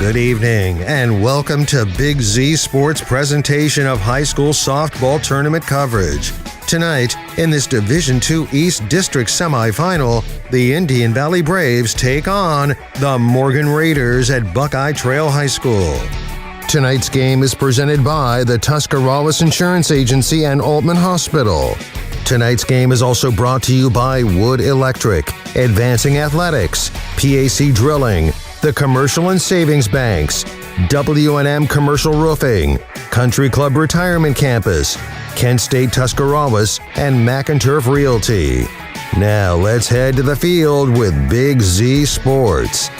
Good evening and welcome to Big Z Sports presentation of high school softball tournament coverage. Tonight, in this Division II East District semifinal, the Indian Valley Braves take on the Morgan Raiders at Buckeye Trail High School. Tonight's game is presented by the Tuscarawas Insurance Agency and Altman Hospital. Tonight's game is also brought to you by Wood Electric, Advancing Athletics, PAC Drilling, the Commercial and Savings Banks, W&M Commercial Roofing, Country Club Retirement Campus, Kent State Tuscarawas, and McInturf Realty. Now let's head to the field with Big Z Sports.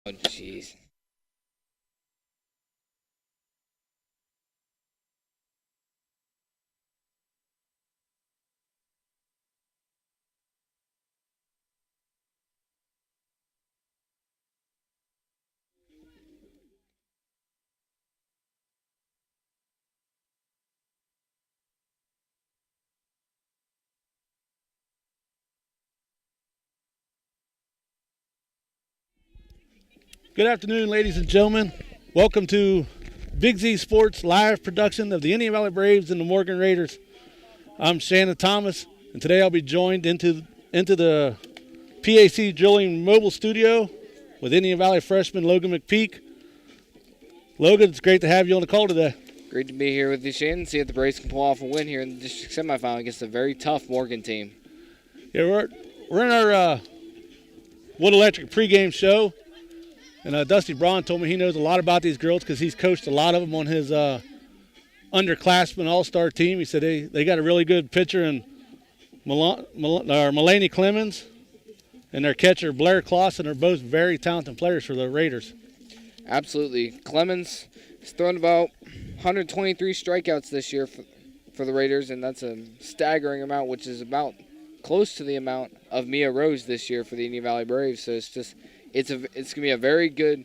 Oh, jeez. Good afternoon, ladies and gentlemen. Welcome to Big Z Sports live production of the Indian Valley Braves and the Morgan Raiders. I'm Shannon Thomas, and today I'll be joined into the PAC Drilling mobile studio with Indian Valley freshman Logan McPeek. Logan, it's great to have you on the call today. Great to be here with you, Shannon. See if the Braves can pull off a win here in the district semifinal against a very tough Morgan team. Yeah, we're in our Wood Electric pregame show. And Dusty Braun told me he knows a lot about these girls because he's coached a lot of them on his underclassmen all-star team. He said they got a really good pitcher in Mulaney Clemens and their catcher Blair Claxon are both very talented players for the Raiders. Absolutely. Clemens has thrown about 123 strikeouts this year for the Raiders, and that's a staggering amount, which is about close to the amount of Mia Rose this year for the Indian Valley Braves. So it's going to be a very good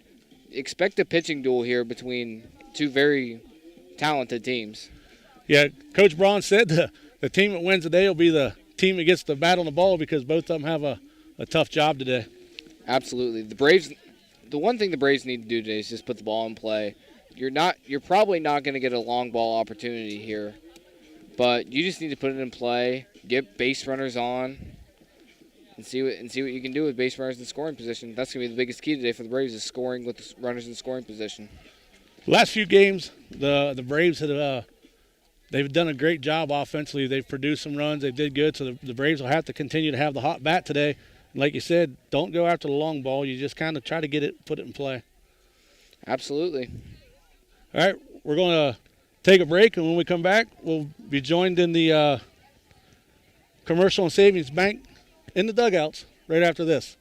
expected pitching duel here between two very talented teams. Yeah, Coach Braun said the team that wins today will be the team that gets to bat on the ball because both of them have a tough job today. Absolutely. The one thing the Braves need to do today is just put the ball in play. You're probably not going to get a long ball opportunity here, but you just need to put it in play, get base runners on, and see what you can do with base runners in scoring position. That's going to be the biggest key today for the Braves is scoring with runners in scoring position. Last few games, the Braves they've done a great job offensively. They've produced some runs. They did good, so the Braves will have to continue to have the hot bat today. And like you said, don't go after the long ball. You just kind of try to put it in play. Absolutely. All right, we're going to take a break, and when we come back, we'll be joined in the Commercial and Savings Bank in the dugouts right after this.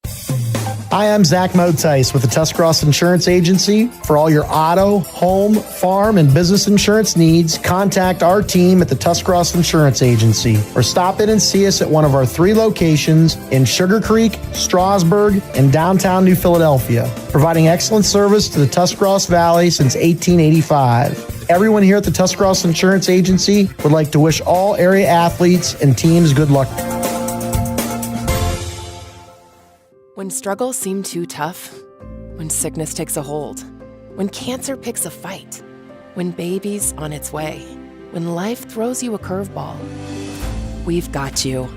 Hi, I'm Zach Motice with the Tuscarawas Insurance Agency. For all your auto, home, farm, and business insurance needs, contact our team at the Tuscarawas Insurance Agency or stop in and see us at one of our 3 locations in Sugar Creek, Strasburg, and downtown New Philadelphia, providing excellent service to the Tuscarawas Valley since 1885. Everyone here at the Tuscarawas Insurance Agency would like to wish all area athletes and teams good luck. When struggles seem too tough, when sickness takes a hold, when cancer picks a fight, when baby's on its way, when life throws you a curveball, we've got you.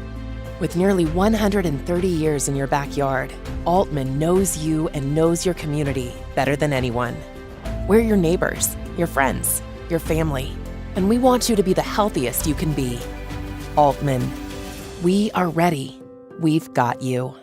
With nearly 130 years in your backyard, Altman knows you and knows your community better than anyone. We're your neighbors, your friends, your family, and we want you to be the healthiest you can be. Altman, we are ready. We've got you.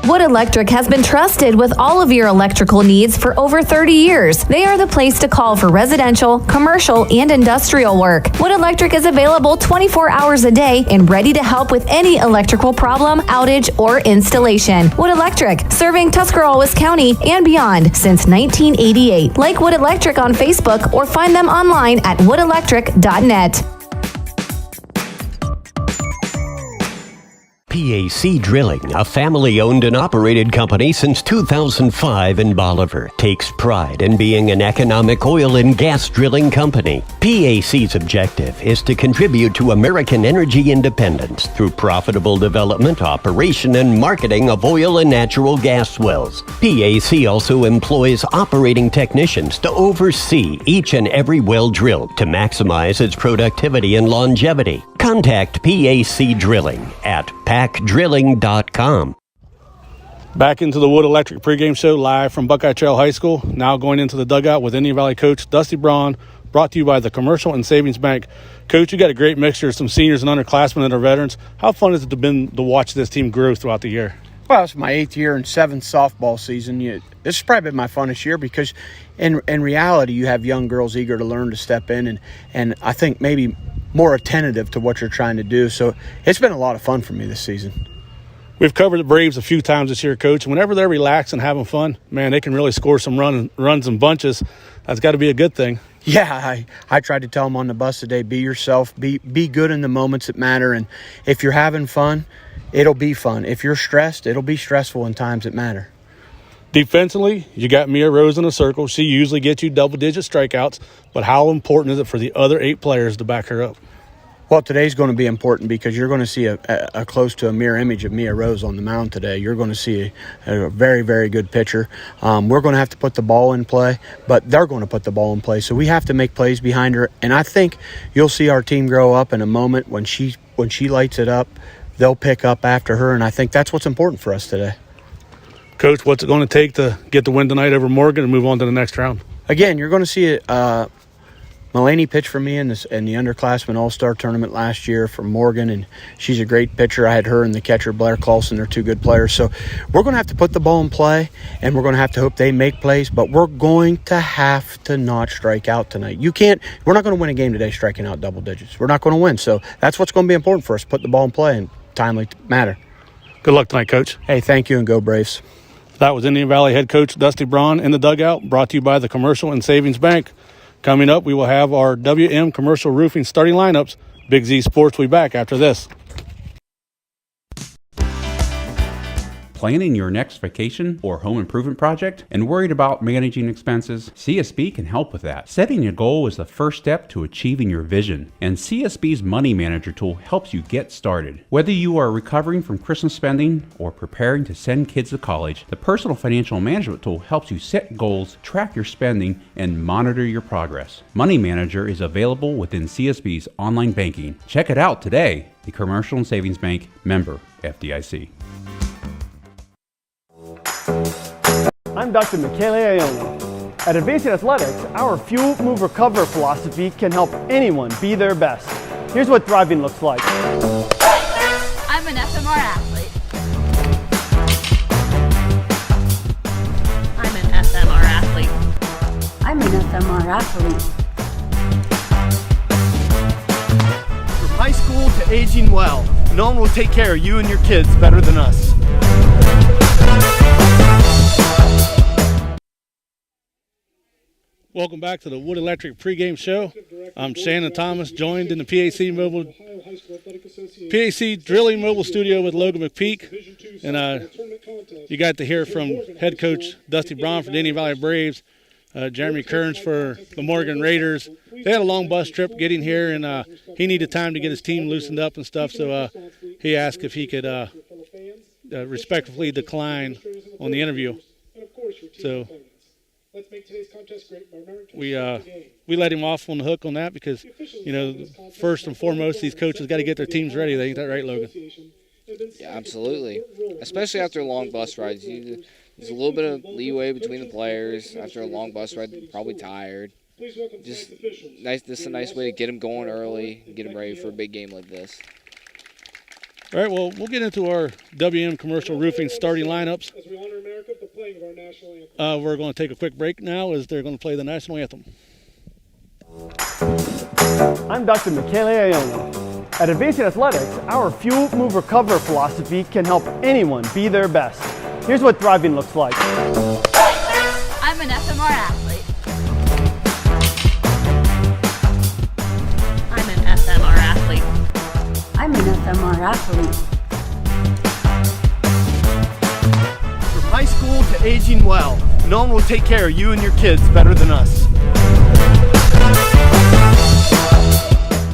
Wood Electric has been trusted with all of your electrical needs for over 30 years. They are the place to call for residential, commercial, and industrial work. Wood Electric is available 24 hours a day and ready to help with any electrical problem, outage, or installation. Wood Electric, serving Tuscarawas County and beyond since 1988. Like Wood Electric on Facebook or find them online at woodelectric.net. PAC Drilling, a family-owned and operated company since 2005 in Bolivar, takes pride in being an economic oil and gas drilling company. PAC's objective is to contribute to American energy independence through profitable development, operation, and marketing of oil and natural gas wells. PAC also employs operating technicians to oversee each and every well drilled to maximize its productivity and longevity. Contact PAC Drilling at pacdrilling.com. Back into the Wood Electric pregame show live from Buckeye Trail High School. Now going into the dugout with Indian Valley coach Dusty Braun, brought to you by the Commercial and Savings Bank. Coach, you got a great mixture of some seniors and underclassmen that are veterans. How fun has it been to watch this team grow throughout the year? Well, it's my 8th year and 7th softball season. This has probably been my funnest year because in reality you have young girls eager to learn, to step in, and I think maybe more attentive to what you're trying to do. So it's been a lot of fun for me this season. We've covered the Braves a few times this year, Coach. Whenever they're relaxed and having fun, man, they can really score some runs and bunches. That's got to be a good thing. Yeah, I tried to tell them on the bus today, be yourself, be good in the moments that matter. And if you're having fun, it'll be fun. If you're stressed, it'll be stressful in times that matter. Defensively, you got Mia Rose in a circle. She usually gets you double-digit strikeouts, but how important is it for the other 8 players to back her up? Well, today's going to be important because you're going to see a close to a mirror image of Mia Rose on the mound today. You're going to see a very, very good pitcher. We're going to have to put the ball in play, but they're going to put the ball in play. So we have to make plays behind her, and I think you'll see our team grow up in a moment when she lights it up. They'll pick up after her, and I think that's what's important for us today. Coach, what's it going to take to get the win tonight over Morgan and move on to the next round? Again, you're going to see Mulaney pitched for me in the underclassmen all-star tournament last year for Morgan, and she's a great pitcher. I had her and the catcher, Blair Claxon. They're 2 good players. So we're going to have to put the ball in play, and we're going to have to hope they make plays, but we're going to have to not strike out tonight. We're not going to win a game today striking out double digits. We're not going to win. So that's what's going to be important for us, put the ball in play in timely matter. Good luck tonight, Coach. Hey, thank you, and go Braves. That was Indian Valley head coach Dusty Braun in the dugout, brought to you by the Commercial and Savings Bank. Coming up, we will have our WM Commercial Roofing starting lineups. Big Z Sports will be back after this. Planning your next vacation or home improvement project and worried about managing expenses? CSB can help with that. Setting a goal is the first step to achieving your vision, and CSB's Money Manager tool helps you get started. Whether you are recovering from Christmas spending or preparing to send kids to college, the Personal Financial Management tool helps you set goals, track your spending, and monitor your progress. Money Manager is available within CSB's online banking. Check it out today. The Commercial and Savings Bank, member FDIC. I'm Dr. Michele Iona. At Advancing Athletics, our Fuel, Move, Recover philosophy can help anyone be their best. Here's what thriving looks like. I'm an FMR athlete. I'm an FMR athlete. I'm an FMR athlete. From high school to aging well, no one will take care of you and your kids better than us. Welcome back to the Wood Electric pregame show. I'm Shannon Thomas, joined in the PAC Drilling Mobile Studio with Logan McPeek. And you got to hear from head coach Dusty Braun for the Indian Valley Braves, Jeremy Kearns for the Morgan Raiders. They had a long bus trip getting here, and he needed time to get his team loosened up and stuff, so he asked if he could respectfully decline on the interview. So let's make today's contest great. We let him off on the hook on that because, first and foremost, these coaches got to get their teams ready. Ain't that right, Logan? Yeah, absolutely. Especially after long bus rides. There's a little bit of leeway between the players after a long bus ride. They're probably tired. Just nice. This is a nice way to get them going early, and get them ready for a big game like this. All right, well, we'll get into our WM Commercial Roofing starting lineups. As we honor America with the playing of our national anthem. We're going to take a quick break now as they're going to play the national anthem. I'm Dr. Michele Iona. At Advancing Athletics, our Fuel, Move, Recover philosophy can help anyone be their best. Here's what thriving looks like. I'm an FMR athlete. I'm an FMR athlete. I'm an FMR athlete. From high school to aging well, no one will take care of you and your kids better than us.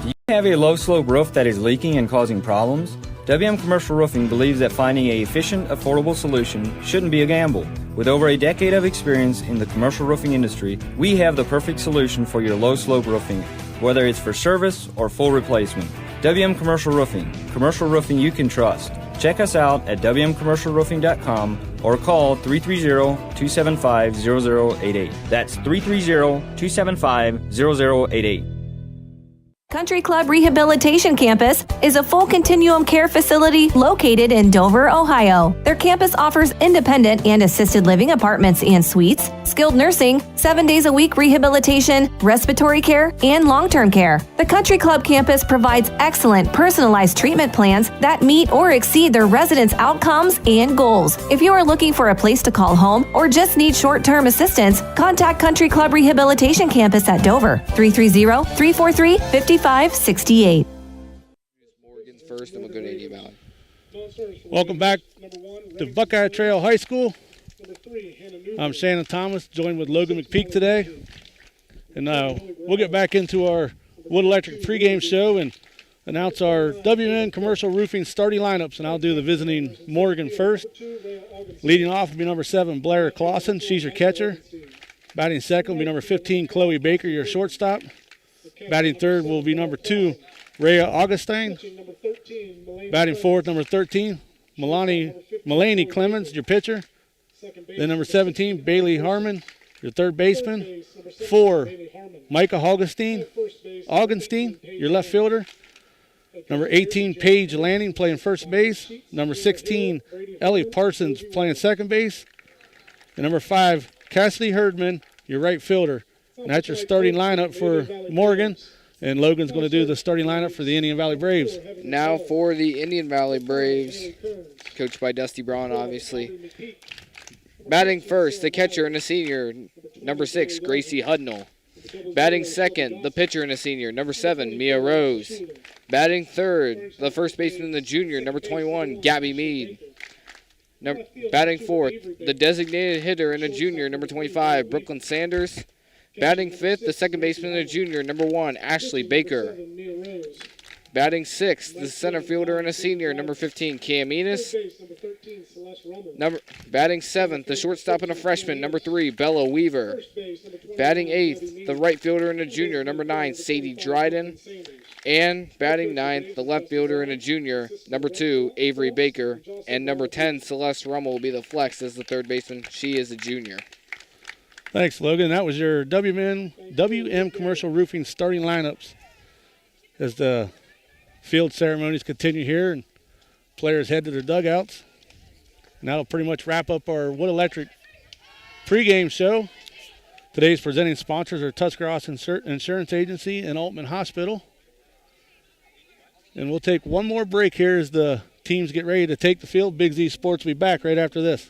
Do you have a low-slope roof that is leaking and causing problems? WM Commercial Roofing believes that finding an efficient, affordable solution shouldn't be a gamble. With over a decade of experience in the commercial roofing industry, we have the perfect solution for your low-slope roofing, whether it's for service or full replacement. WM Commercial Roofing you can trust. Check us out at wmcommercialroofing.com or call 330-275-0088. That's 330-275-0088. Country Club Rehabilitation Campus is a full continuum care facility located in Dover, Ohio. Their campus offers independent and assisted living apartments and suites, skilled nursing, 7 days a week rehabilitation, respiratory care, and long-term care. The Country Club campus provides excellent personalized treatment plans that meet or exceed their residents' outcomes and goals. If you are looking for a place to call home or just need short-term assistance, contact Country Club Rehabilitation Campus at Dover, 330-343-5568. Morgan's first, and we'll go to Indian Valley. Welcome back to Buckeye Trail High School. I'm Shannon Thomas, joined with Logan McPeek today. And we'll get back into our Wood Electric pregame show and announce our WN Commercial Roofing starting lineups. And I'll do the visiting Morgan first. Leading off will be number 7, Blair Claxon. She's your catcher. Batting second will be number 15, Chloe Baker, your shortstop. Batting third will be number 2, Rhea Augustine. Batting fourth, number 13, Melanie Clemens, your pitcher. Then number 17, Bailey Harmon, your third baseman. 4, Micah Augustine, your left fielder. Number 18, Paige Lanning, playing first base. Number 16, Ellie Parsons, playing second base. And number 5, Cassidy Herdman, your right fielder. And that's your starting lineup for Morgan. And Logan's going to do the starting lineup for the Indian Valley Braves. Now for the Indian Valley Braves, coached by Dusty Braun, obviously. Batting first, the catcher and a senior, number 6, Gracie Hudnall. Batting second, the pitcher and a senior, number 7, Mia Rose. Batting third, the first baseman and the junior, number 21, Gabby Mead. Batting fourth, the designated hitter and a junior, number 25, Brooklyn Sanders. Batting fifth, the second baseman and a junior, number 1, Ashley Baker. Batting sixth, the center fielder and a senior, number 15, Cam Enos. Batting seventh, the shortstop and a freshman, number 3, Bella Weaver. Batting eighth, the right fielder and a junior, number 9, Sadie Dryden. And batting ninth, the left fielder and a junior, number 2, Avery Baker. And number 10, Celeste Rummel, will be the flex as the third baseman. She is a junior. Thanks, Logan. That was your WM Commercial Roofing starting lineups as the field ceremonies continue here and players head to their dugouts. And that'll pretty much wrap up our Wood Electric pregame show. Today's presenting sponsors are Tuscarawas Insurance Agency and Altman Hospital. And we'll take one more break here as the teams get ready to take the field. Big Z Sports will be back right after this.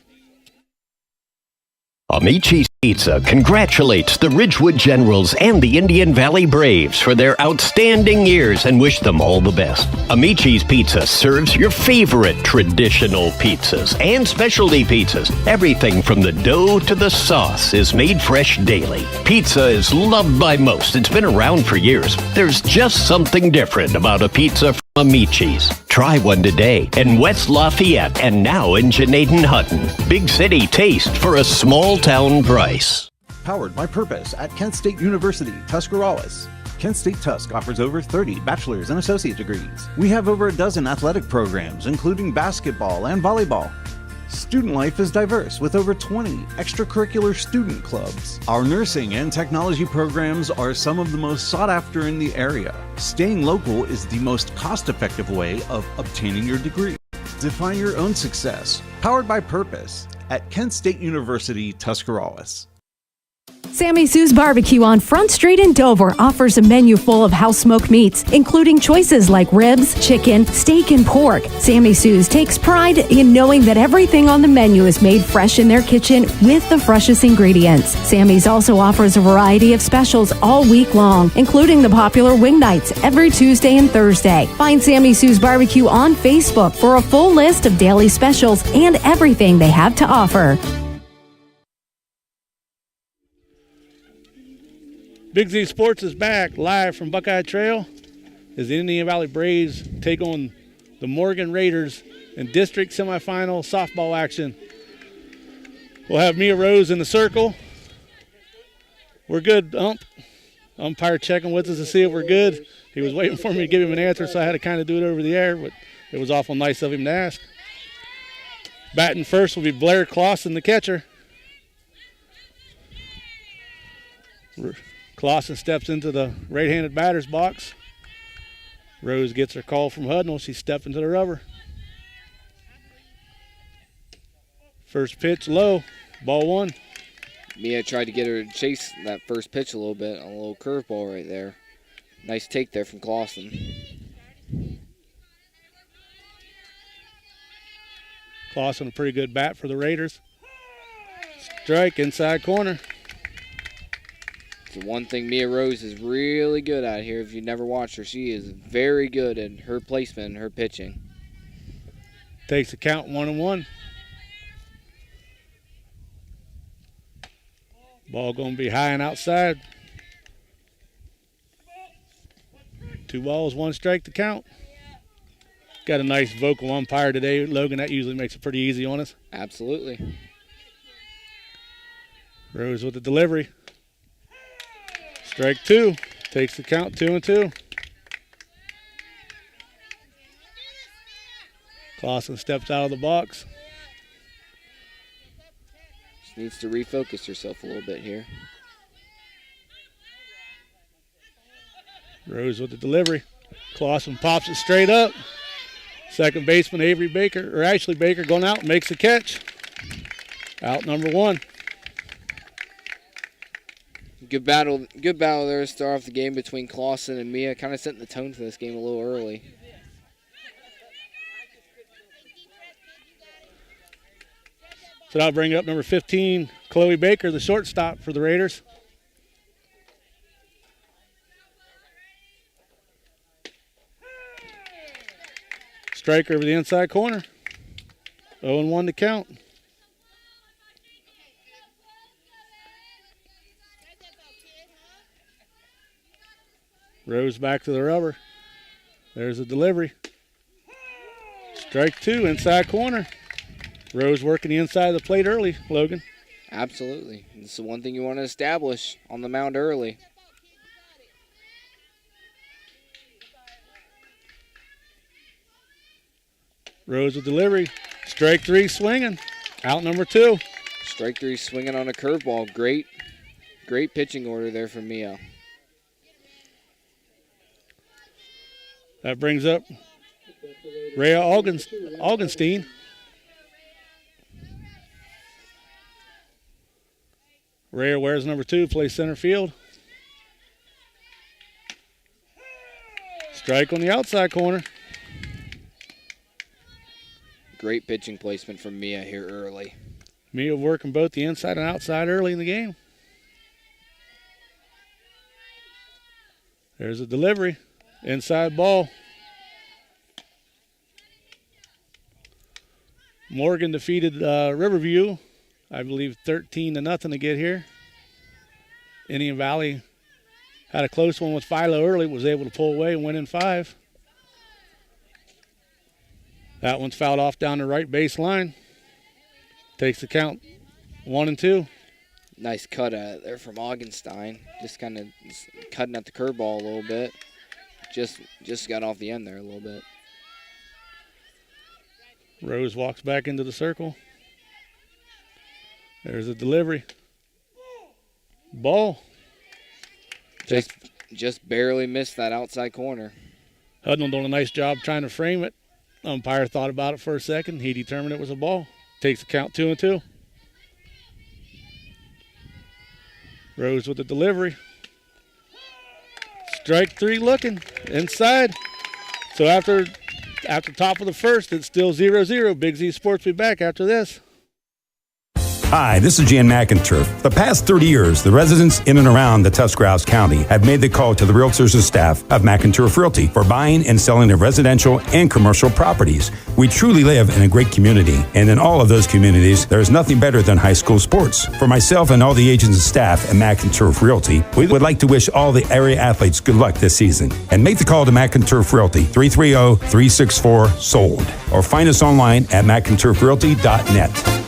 Amici's Pizza congratulates the Ridgewood Generals and the Indian Valley Braves for their outstanding years and wish them all the best. Amici's Pizza serves your favorite traditional pizzas and specialty pizzas. Everything from the dough to the sauce is made fresh daily. Pizza is loved by most. It's been around for years. There's just something different about a pizza from Amici's. Try one today in West Lafayette and now in Janaden Hutton. Big city taste for a small town price. Powered by Purpose at Kent State University, Tuscarawas. Kent State Tusk offers over 30 bachelor's and associate degrees. We have over a dozen athletic programs, including basketball and volleyball. Student life is diverse with over 20 extracurricular student clubs. Our nursing and technology programs are some of the most sought after in the area. Staying local is the most cost-effective way of obtaining your degree. Define your own success. Powered by Purpose at Kent State University, Tuscarawas. Sammy Sue's Barbecue on Front Street in Dover offers a menu full of house-smoked meats, including choices like ribs, chicken, steak, and pork. Sammy Sue's takes pride in knowing that everything on the menu is made fresh in their kitchen with the freshest ingredients. Sammy's also offers a variety of specials all week long, including the popular wing nights every Tuesday and Thursday. Find Sammy Sue's Barbecue on Facebook for a full list of daily specials and everything they have to offer. Big Z Sports is back live from Buckeye Trail as the Indian Valley Braves take on the Morgan Raiders in district semifinal softball action. We'll have Mia Rose in the circle. We're good, umpire checking with us to see if we're good. He was waiting for me to give him an answer, so I had to kind of do it over the air, but it was awful nice of him to ask. Batting first will be Blair Claxon, the catcher. Claxon steps into the right-handed batter's box. Rose gets her call from Hudnall. She stepped into the rubber. First pitch low, ball one. Mia tried to get her to chase that first pitch a little bit on a little curveball right there. Nice take there from Claxon. Claxon, a pretty good bat for the Raiders. Strike, inside corner. The one thing Mia Rose is really good at here, if you've never watched her, she is very good at her placement and her pitching. Takes the count 1-1. Ball going to be high and outside. 2 balls, 1 strike to count. Got a nice vocal umpire today, Logan. That usually makes it pretty easy on us. Absolutely. Rose with the delivery. Strike 2. Takes the count 2-2. Claxon steps out of the box. She needs to refocus herself a little bit here. Rose with the delivery. Claxon pops it straight up. Second baseman Ashley Baker going out, makes the catch. Out number 1. Good battle there to start off the game between Claxon and Mia. Kind of setting the tone for this game a little early. So that'll bring up number 15, Chloe Baker, the shortstop for the Raiders. Striker over the inside corner. 0-1 to count. Rose back to the rubber. There's a delivery. Strike 2, inside corner. Rose working the inside of the plate early, Logan. Absolutely. This is the one thing you want to establish on the mound early. Rose with delivery. Strike 3 swinging. Out number 2. Strike 3 swinging on a curveball. Great pitching order there from Mia. That brings up Rhea Augenstein. Rhea wears number 2, plays center field. Strike on the outside corner. Great pitching placement from Mia here early. Mia working both the inside and outside early in the game. There's a delivery. Inside ball. Morgan defeated Riverview, I believe 13-0 to get here. Indian Valley had a close one with Philo early, was able to pull away and win in 5. That one's fouled off down the right baseline. Takes the count 1-2. Nice cut at it there from Augenstein. Just kind of cutting at the curveball a little bit. Just got off the end there a little bit. Rose walks back into the circle. There's a delivery. Ball. Just barely missed that outside corner. Hudnall doing a nice job trying to frame it. Umpire thought about it for a second. He determined it was a ball. Takes the count 2-2. Rose with the delivery. Strike 3 looking. Inside. So after top of the first, it's still 0-0. Big Z Sports be back after this. Hi, this is Jan McInturf. The past 30 years, the residents in and around the Tuscarawas County have made the call to the realtors and staff of McInturf Realty for buying and selling of residential and commercial properties. We truly live in a great community, and in all of those communities, there is nothing better than high school sports. For myself and all the agents and staff at McInturf Realty, we would like to wish all the area athletes good luck this season. And make the call to McInturf Realty, 330-364-SOLD, or find us online at McInturfRealty.net.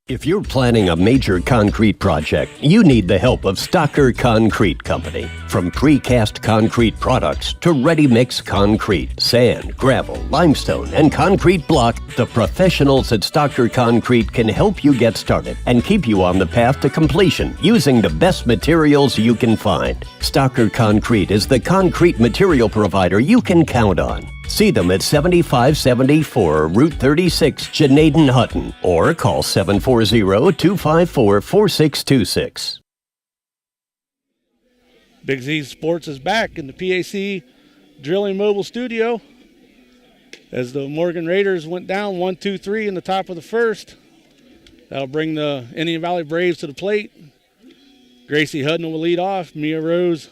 If you're planning a major concrete project, you need the help of Stocker Concrete Company. From precast concrete products to ready-mix concrete, sand, gravel, limestone, and concrete block, the professionals at Stocker Concrete can help you get started and keep you on the path to completion using the best materials you can find. Stocker Concrete is the concrete material provider you can count on. See them at 7574 Route 36, Janaden Hutton, or call 740-254-4626. Big Z Sports is back in the PAC Drilling Mobile Studio as the Morgan Raiders went down 1-2-3 in the top of the first. That'll bring the Indian Valley Braves to the plate. Gracie Hudnall will lead off. Mia Rose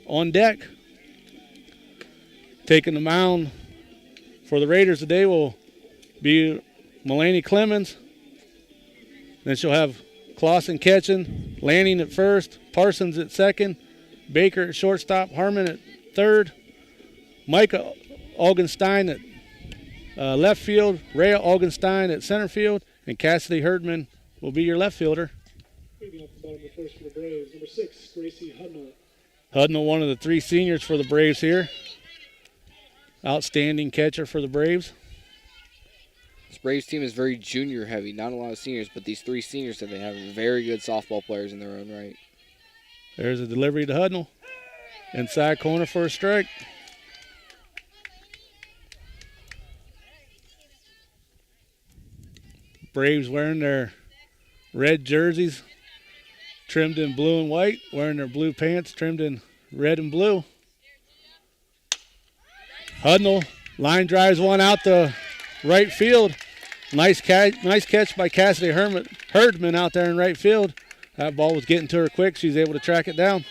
on deck. Taking the mound for the Raiders today will be Mulaney Clemens. Then she'll have Claxon catching, Lanning at first, Parsons at second, Baker at shortstop, Harmon at third, Micah Augenstein at left field, Rhea Augenstein at center field, and Cassidy Herdman will be your left fielder. Moving up the bottom of the first for the Braves, number 6, Gracie Hudnall. Hudnall, one of the 3 seniors for the Braves here. Outstanding catcher for the Braves. This Braves team is very junior heavy, not a lot of seniors, but these 3 seniors that they have are very good softball players in their own right. There's a delivery to Hudnall. Inside corner for a strike. Braves wearing their red jerseys, trimmed in blue and white, wearing their blue pants, trimmed in red and blue. Hudnall line drives one out to right field. Nice catch by Cassidy Herdman out there in right field. That ball was getting to her quick. She's able to track it down.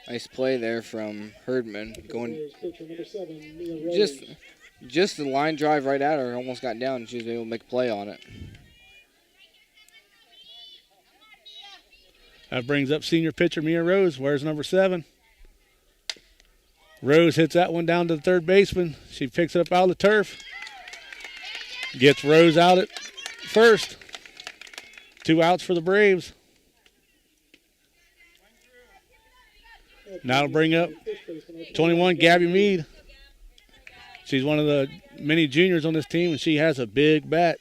Nice play there from Herdman. Going just the line drive right at her. Almost got down and she was able to make a play on it. That brings up senior pitcher Mia Rose. Where's number 7? Rose hits that one down to the third baseman. She picks it up out of the turf. Gets Rose out at first. 2 outs for the Braves. Now to bring up 21, Gabby Mead. She's one of the many juniors on this team, and she has a big bat.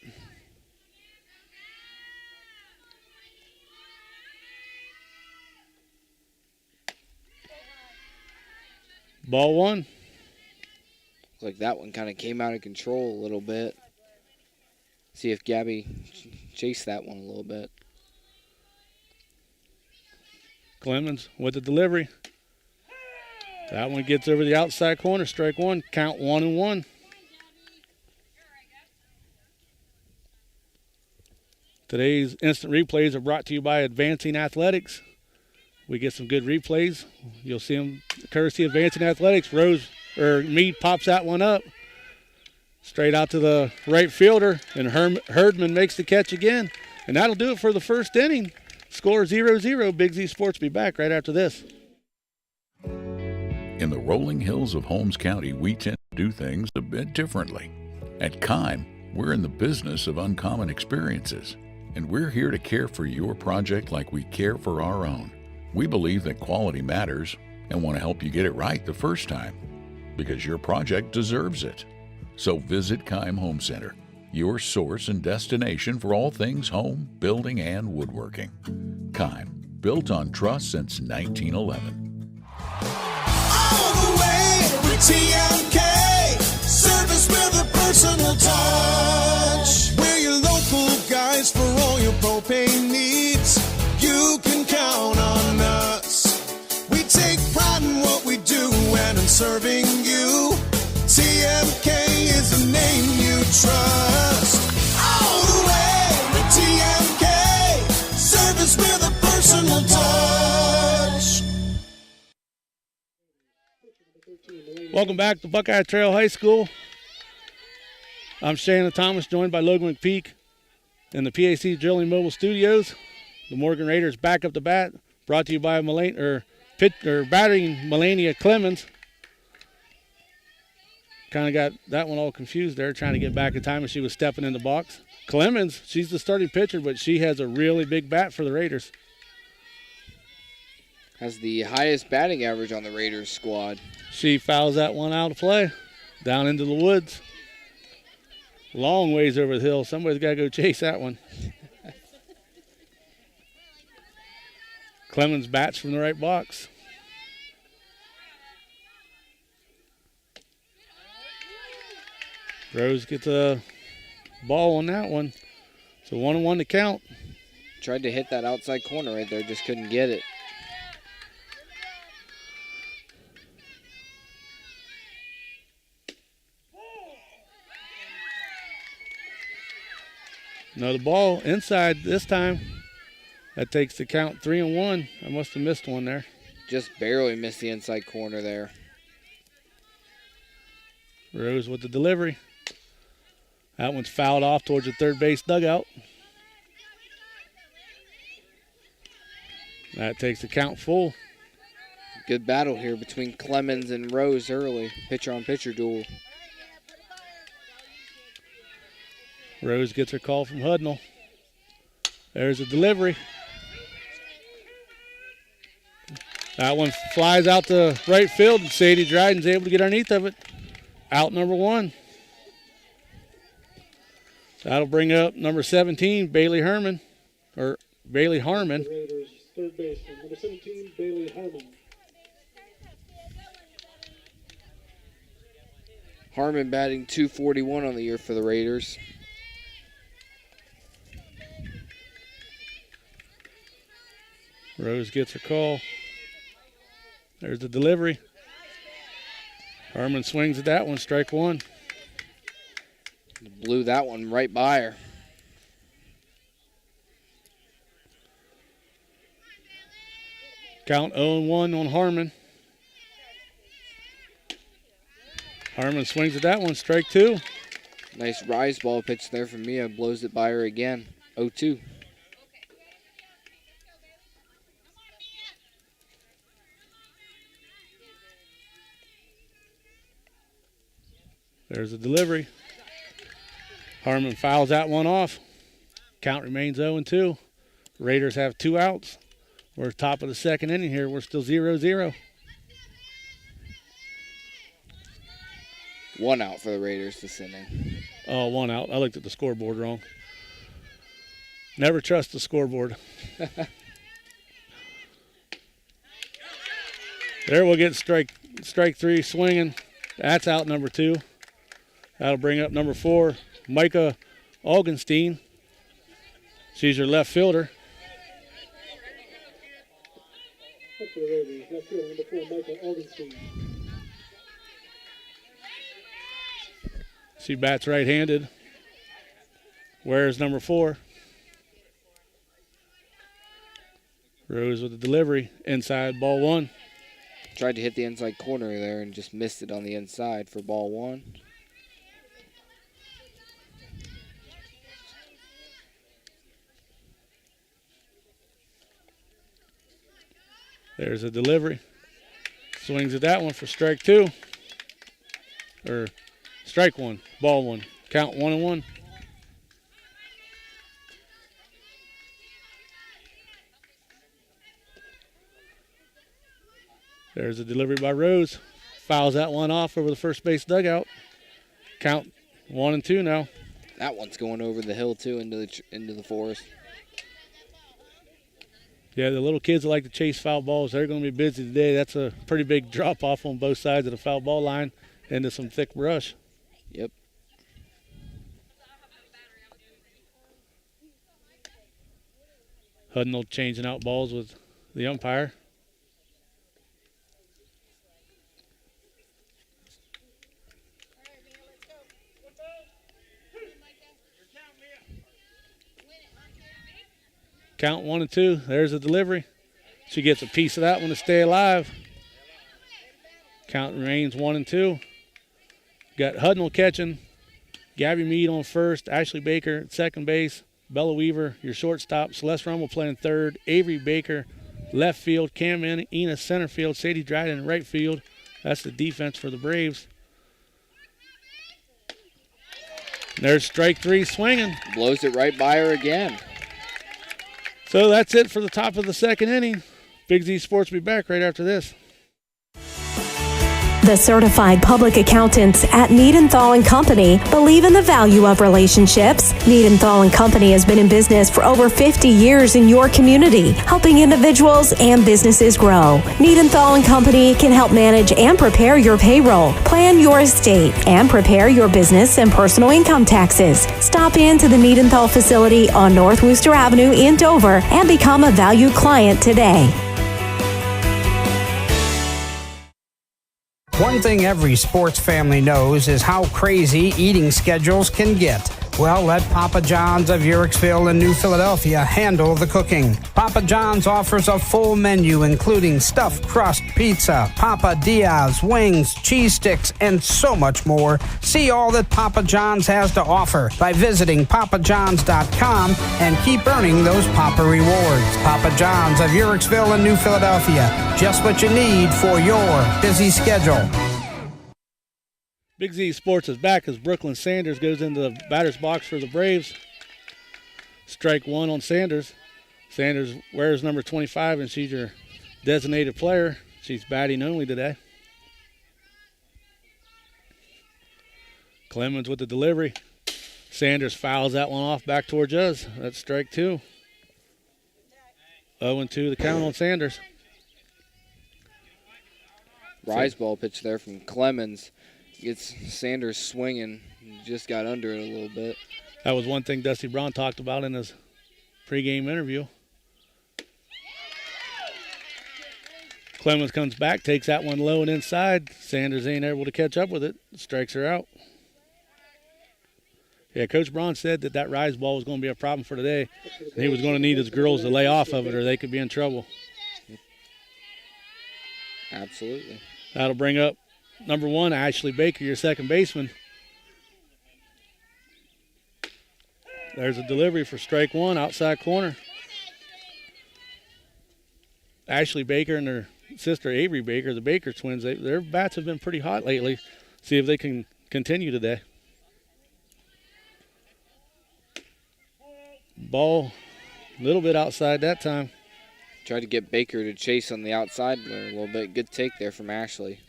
Ball 1. Looks like that one kind of came out of control a little bit. See if Gabby chased that one a little bit. Clemens with the delivery. That one gets over the outside corner. Strike 1. Count 1-1. Today's instant replays are brought to you by Advancing Athletics. We get some good replays. You'll see them courtesy of Advancing Athletics. Mead pops that one up. Straight out to the right fielder, and Herdman makes the catch again. And that'll do it for the first inning. Score 0-0. Big Z Sports be back right after this. In the rolling hills of Holmes County, we tend to do things a bit differently. At Kime, we're in the business of uncommon experiences, and we're here to care for your project like we care for our own. We believe that quality matters and want to help you get it right the first time, because your project deserves it. So visit Kime Home Center your source and destination for all things home, building, and woodworking. Kime, built on trust since 1911. All the way with TMK, service with a personal touch. We're your local guys for all your propane needs. You can count on us. We take pride in what we do and in serving you. TMK is a name you trust. All the way with TMK, service with a personal touch. Welcome back to Buckeye Trail High School. I'm Shannon Thomas, joined by Logan McPeek in the PAC Drilling Mobile Studios. The Morgan Raiders back up the bat, brought to you by batting Melania Clemens. Kind of got that one all confused there, trying to get back in time as she was stepping in the box. Clemens, she's the starting pitcher, but she has a really big bat for the Raiders. Has the highest batting average on the Raiders squad. She fouls that one out of play, down into the woods. Long ways over the hill. Somebody's got to go chase that one. Clemens bats from the right box. Rose gets a ball on that one. It's a 1-1 to count. Tried to hit that outside corner right there, just couldn't get it. Another ball inside this time. That takes the count 3-1. I must have missed one there. Just barely missed the inside corner there. Rose with the delivery. That one's fouled off towards the third base dugout. That takes the count full. Good battle here between Clemens and Rose early. Pitcher-on-pitcher duel. Rose gets her call from Hudnall. There's a delivery. That one flies out to right field, and Sadie Dryden's able to get underneath of it. Out number 1. That'll bring up number 17, Bailey Harmon. Raiders, third baseman, number 17, Bailey Harmon. Harmon batting .241 on the year for the Raiders. Rose gets her call. There's the delivery. Harmon swings at that one, strike 1. Blew that one right by her. Count 0-1 on Harmon. Harmon swings at that one, strike 2. Nice rise ball pitch there from Mia. Blows it by her again. 0-2. There's a delivery. Harmon fouls that one off. Count remains 0-2. Raiders have 2 outs. We're top of the second inning here. We're still 0-0. 1 out for the Raiders this inning. Oh, 1 out. I looked at the scoreboard wrong. Never trust the scoreboard. There we'll get strike 3 swinging. That's out number 2. That'll bring up number 4, Micah Augenstein. She's your left fielder. Up for the Raiders, left fielder, number 4, Michael Augenstein. She bats right-handed. Where's number 4? Rose with the delivery. Inside, ball 1. Tried to hit the inside corner there and just missed it on the inside for ball 1. There's a delivery. Swings at that one for strike 2. Or strike 1, ball 1. Count 1-1. There's a delivery by Rose. Fouls that one off over the first base dugout. Count 1-2 now. That one's going over the hill too into the forest. Yeah, the little kids that like to chase foul balls, they're going to be busy today. That's a pretty big drop off on both sides of the foul ball line into some thick brush. Yep. Hudnall changing out balls with the umpire. Count 1 and 2. There's a delivery. She gets a piece of that one to stay alive. Count remains 1 and 2. Got Hudnall catching. Gabby Mead on first. Ashley Baker at second base. Bella Weaver, your shortstop. Celeste Rummel playing third. Avery Baker, left field. Cam Enos, center field. Sadie Dryden in right field. That's the defense for the Braves. There's strike 3 swinging. Blows it right by her again. So that's it for the top of the second inning. Big Z Sports will be back right after this. The certified public accountants at Niedenthal & Company believe in the value of relationships. Niedenthal & Company has been in business for over 50 years in your community, helping individuals and businesses grow. Niedenthal & Company can help manage and prepare your payroll, plan your estate, and prepare your business and personal income taxes. Stop into the Niedenthal facility on North Wooster Avenue in Dover and become a valued client today. One thing every sports family knows is how crazy eating schedules can get. Well, let Papa John's of Uhrichsville and New Philadelphia handle the cooking. Papa John's offers a full menu including stuffed crust pizza, Papa Diaz, wings, cheese sticks, and so much more. See all that Papa John's has to offer by visiting papajohns.com and keep earning those Papa rewards. Papa John's of Uhrichsville and New Philadelphia. Just what you need for your busy schedule. Big Z Sports is back as Brooklyn Sanders goes into the batter's box for the Braves. Strike 1 on Sanders. Sanders wears number 25, and she's your designated player. She's batting only today. Clemens with the delivery. Sanders fouls that one off back towards us. That's strike 2. 0-2 the count on Sanders. Rise ball pitch there from Clemens. Gets Sanders swinging. Just got under it a little bit. That was one thing Dusty Braun talked about in his pregame interview. Clemens comes back, takes that one low and inside. Sanders ain't able to catch up with it. Strikes her out. Yeah, Coach Braun said that rise ball was going to be a problem for today. And he was going to need his girls to lay off of it or they could be in trouble. Absolutely. That'll bring up number 1, Ashley Baker, your second baseman. There's a delivery for strike 1, outside corner. Ashley Baker and her sister Avery Baker, the Baker twins, their bats have been pretty hot lately. See if they can continue today. Ball a little bit outside that time. Tried to get Baker to chase on the outside a little bit. Good take there from Ashley.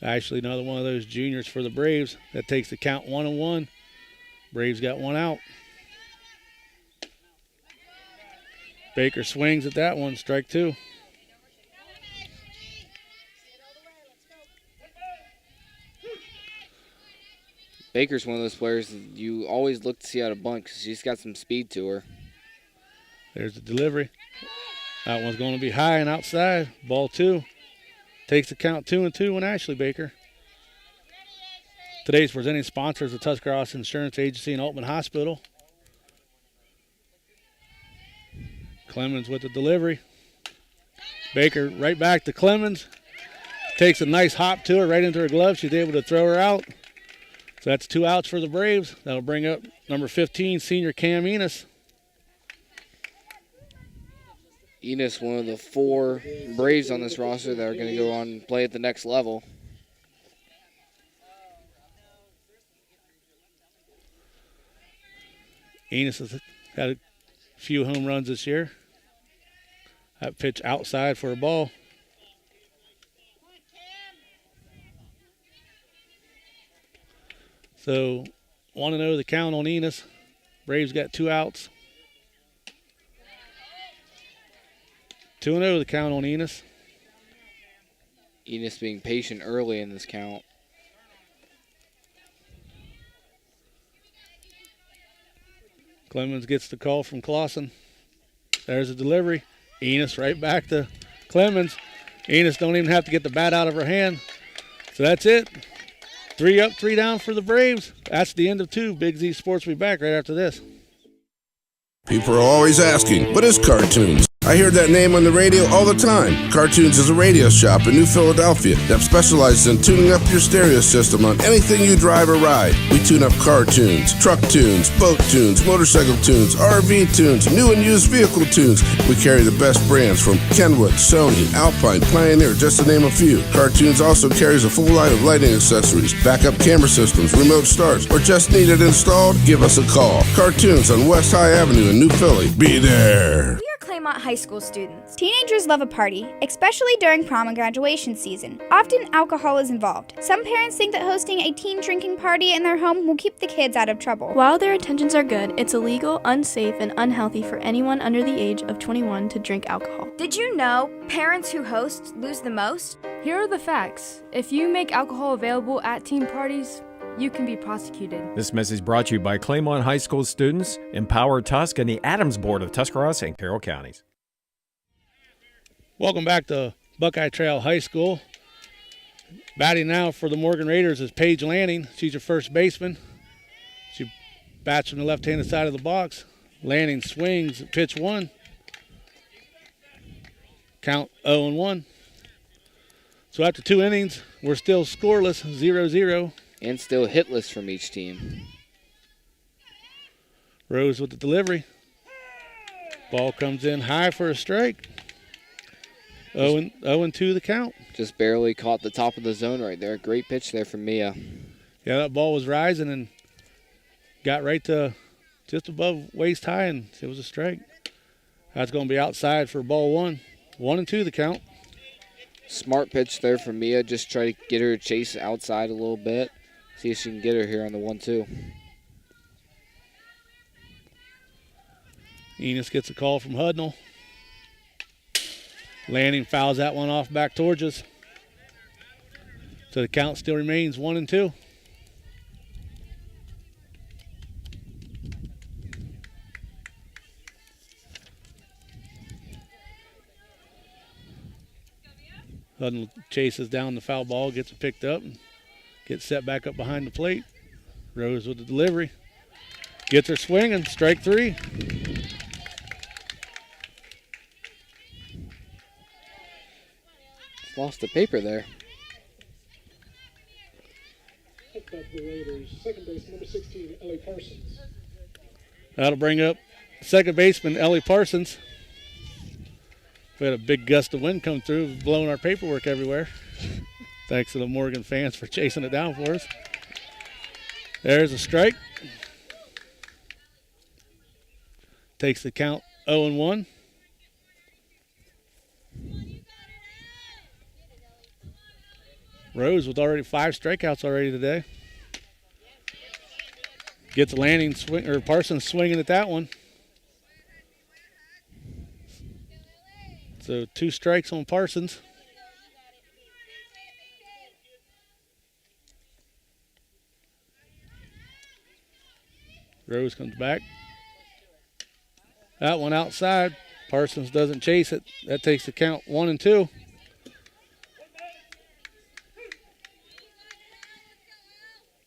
Ashley, another one of those juniors for the Braves. That takes the count 1-1. Braves got one out. Baker swings at that one, strike 2. Baker's one of those players that you always look to see out of bunt because she's got some speed to her. There's the delivery. That one's going to be high and outside. Ball 2. Takes the count 2-2 on Ashley Baker. Today's presenting sponsors of Tuscarawas Insurance Agency and Altman Hospital. Clemens with the delivery. Baker right back to Clemens. Takes a nice hop to her right into her glove. She's able to throw her out. So that's 2 outs for the Braves. That'll bring up number 15, senior Cam Enos. Enos, one of the 4 Braves on this roster that are going to go on and play at the next level. Enos has had a few home runs this year. That pitch outside for a ball. So 1-0 the count on Enos. Braves got 2 outs. 2-0 the count on Enos. Enos being patient early in this count. Clemens gets the call from Claxon. There's a delivery. Enos right back to Clemens. Enos don't even have to get the bat out of her hand. So that's it. 3 up, 3 down for the Braves. That's the end of 2. Big Z Sports will be back right after this. People are always asking, what is Cartoons? I hear that name on the radio all the time. Cartoons is a radio shop in New Philadelphia that specializes in tuning up your stereo system on anything you drive or ride. We tune up car tunes, truck tunes, boat tunes, motorcycle tunes, RV tunes, new and used vehicle tunes. We carry the best brands from Kenwood, Sony, Alpine, Pioneer, just to name a few. Cartoons also carries a full line of lighting accessories, backup camera systems, remote starts, or just need it installed? Give us a call. Cartoons on West High Avenue in New Philly. Be there. Claymont High School students. Teenagers love a party, especially during prom and graduation season. Often alcohol is involved. Some parents think that hosting a teen drinking party in their home will keep the kids out of trouble. While their intentions are good, it's illegal, unsafe, and unhealthy for anyone under the age of 21 to drink alcohol. Did you know parents who host lose the most? Here are the facts. If you make alcohol available at teen parties, you can be prosecuted. This message brought to you by Claymont High School students, Empower Tusk, and the Adams Board of Tuscarawas and Carroll Counties. Welcome back to Buckeye Trail High School. Batting now for the Morgan Raiders is Paige Lanning. She's your first baseman. She bats from the left-handed side of the box. Lanning swings at pitch 1. Count 0-1. So after 2 innings, we're still scoreless, 0-0. And still hitless from each team. Rose with the delivery. Ball comes in high for a strike. 0-2 the count. Just barely caught the top of the zone right there. Great pitch there from Mia. Yeah, that ball was rising and got right to just above waist high, and it was a strike. That's going to be outside for ball 1. 1-2 the count. Smart pitch there from Mia. Just try to get her to chase outside a little bit. See if she can get her here on the 1-2. Enos gets a call from Hudnall. Lanning fouls that one off back towards us. So the count still remains 1-2. Hudnall chases down the foul ball, gets it picked up, and gets set back up behind the plate. Rose with the delivery. Gets her swinging, strike 3. Lost the paper there. Up the Raiders, second baseman, number 16, Ellie Parsons. That'll bring up second baseman Ellie Parsons. We had a big gust of wind come through, blowing our paperwork everywhere. Thanks to the Morgan fans for chasing it down for us. There's a strike. Takes the count 0-1. Rose with already 5 strikeouts already today. Gets Lanning swing, or Parsons swinging at that one. So 2 strikes on Parsons. Rose comes back. That one outside. Parsons doesn't chase it. That takes the count 1-2.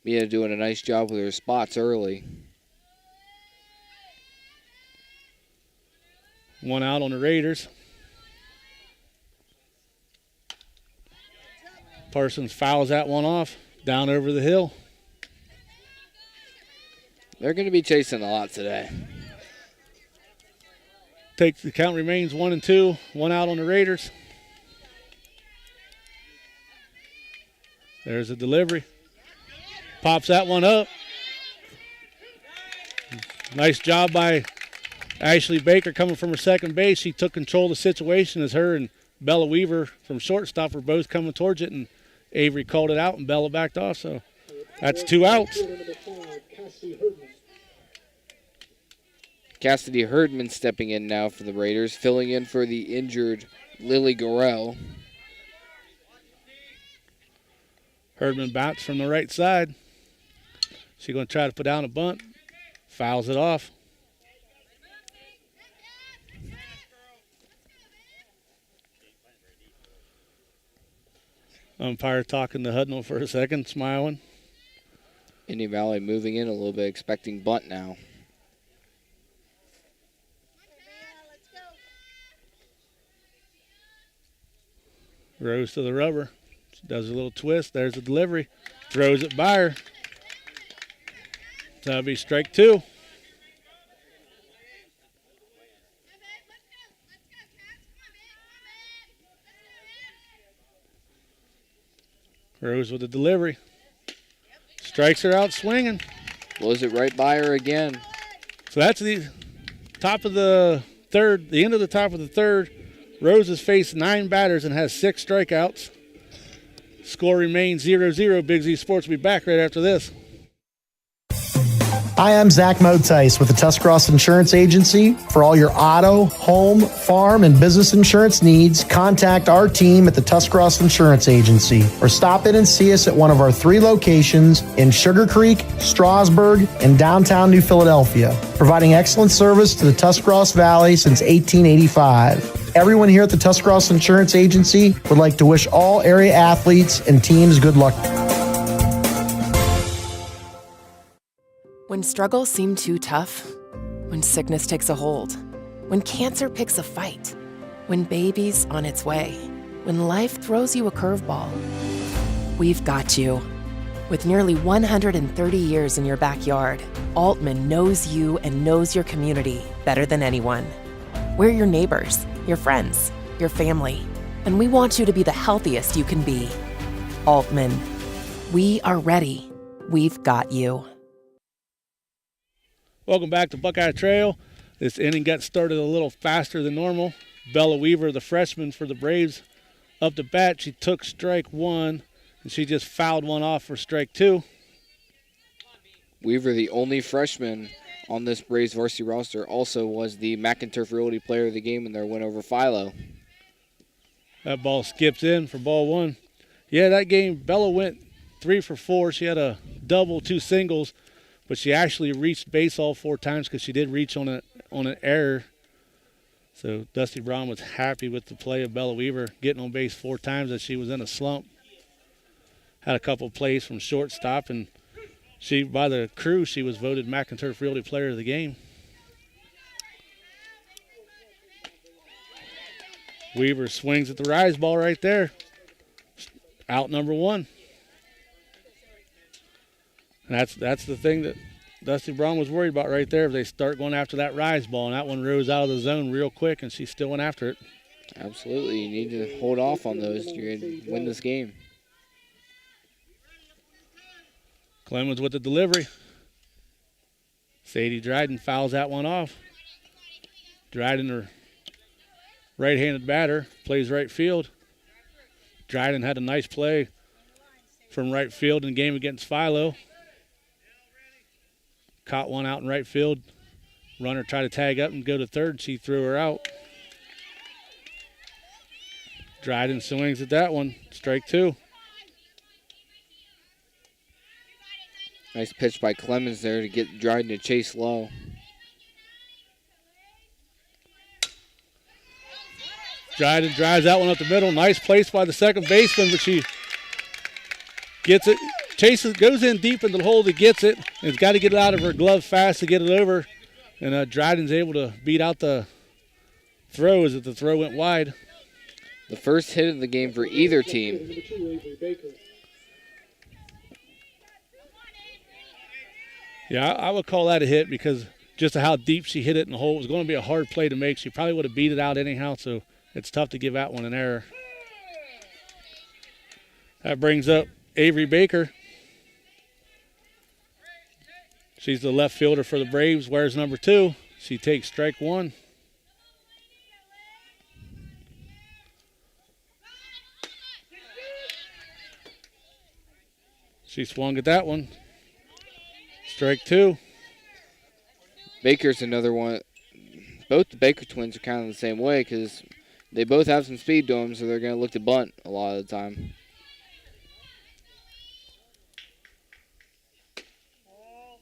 Mia doing a nice job with her spots early. 1 out on the Raiders. Parsons fouls that one off, down over the hill. They're going to be chasing a lot today. The count remains 1-2, 1 out on the Raiders. There's a delivery. Pops that one up. Nice job by Ashley Baker coming from her second base. She took control of the situation as her and Bella Weaver from shortstop were both coming towards it, and Avery called it out and Bella backed off. So that's 2 outs. Cassidy Herdman stepping in now for the Raiders, filling in for the injured Lily Gorell. Herdman bounced from the right side. She's going to try to put down a bunt. Fouls it off. Umpire talking to Hudnall for a second, smiling. Indian Valley moving in a little bit, expecting bunt now. Rose to the rubber. She does a little twist. There's the delivery. Throws it by her. That'll be strike two. Rose with the delivery. Strikes her out swinging. Blows it right by her again. So that's the top of the third, the end of the top of the third. Rose has faced 9 batters and has 6 strikeouts. Score remains 0-0. Big Z Sports will be back right after this. Hi, I'm Zach Motice with the Tuscarawas Insurance Agency. For all your auto, home, farm, and business insurance needs, contact our team at the Tuscarawas Insurance Agency or stop in and see us at one of our 3 locations in Sugar Creek, Strasburg, and downtown New Philadelphia, providing excellent service to the Tuscarawas Valley since 1885. Everyone here at the Tuscarawas Insurance Agency would like to wish all area athletes and teams good luck. When struggles seem too tough, when sickness takes a hold, when cancer picks a fight, when baby's on its way, when life throws you a curveball, we've got you. With nearly 130 years in your backyard, Altman knows you and knows your community better than anyone. We're your neighbors, your friends, your family, and we want you to be the healthiest you can be. Altman, we are ready. We've got you. Welcome back to Buckeye Trail. This inning got started a little faster than normal. Bella Weaver, the freshman for the Braves, up to bat. She took strike 1, and she just fouled one off for strike 2. Weaver, the only freshman on this Braves varsity roster, also was the McInturf Realty Player of the Game in their win over Philo. That ball skips in for ball 1. Yeah, that game, Bella went 3 for 4. She had a double, 2 singles. But she actually reached base all 4 times because she did reach on an error. So Dusty Braun was happy with the play of Bella Weaver, getting on base 4 times as she was in a slump. Had a couple plays from shortstop, and she, by the crew, she was voted McInturf Realty Player of the Game. Weaver swings at the rise ball right there. Out number 1. And that's the thing that Dusty Braun was worried about right there. If they start going after that rise ball, and that one rose out of the zone real quick, and she still went after it. Absolutely. You need to hold off on those. You're going to win this game. Clemens with the delivery. Sadie Dryden fouls that one off. Dryden, her right-handed batter, plays right field. Dryden had a nice play from right field in the game against Philo. Caught one out in right field. Runner tried to tag up and go to third. She threw her out. Dryden swings at that one. Strike 2. Nice pitch by Clemens there to get Dryden to chase low. Dryden drives that one up the middle. Nice place by the second baseman, but she gets it. Chases, goes in deep into the hole to gets it. And has got to get it out of her glove fast to get it over. And Dryden's able to beat out the throw as the throw went wide. The first hit of the game for either team. Yeah, I would call that a hit because just how deep she hit it in the hole. It was going to be a hard play to make. She probably would have beat it out anyhow, so it's tough to give that one an error. That brings up Avery Baker. She's the left fielder for the Braves, wears number 2. She takes strike 1. She swung at that one. Strike 2. Baker's another one. Both the Baker twins are kind of the same way because they both have some speed to them, so they're going to look to bunt a lot of the time.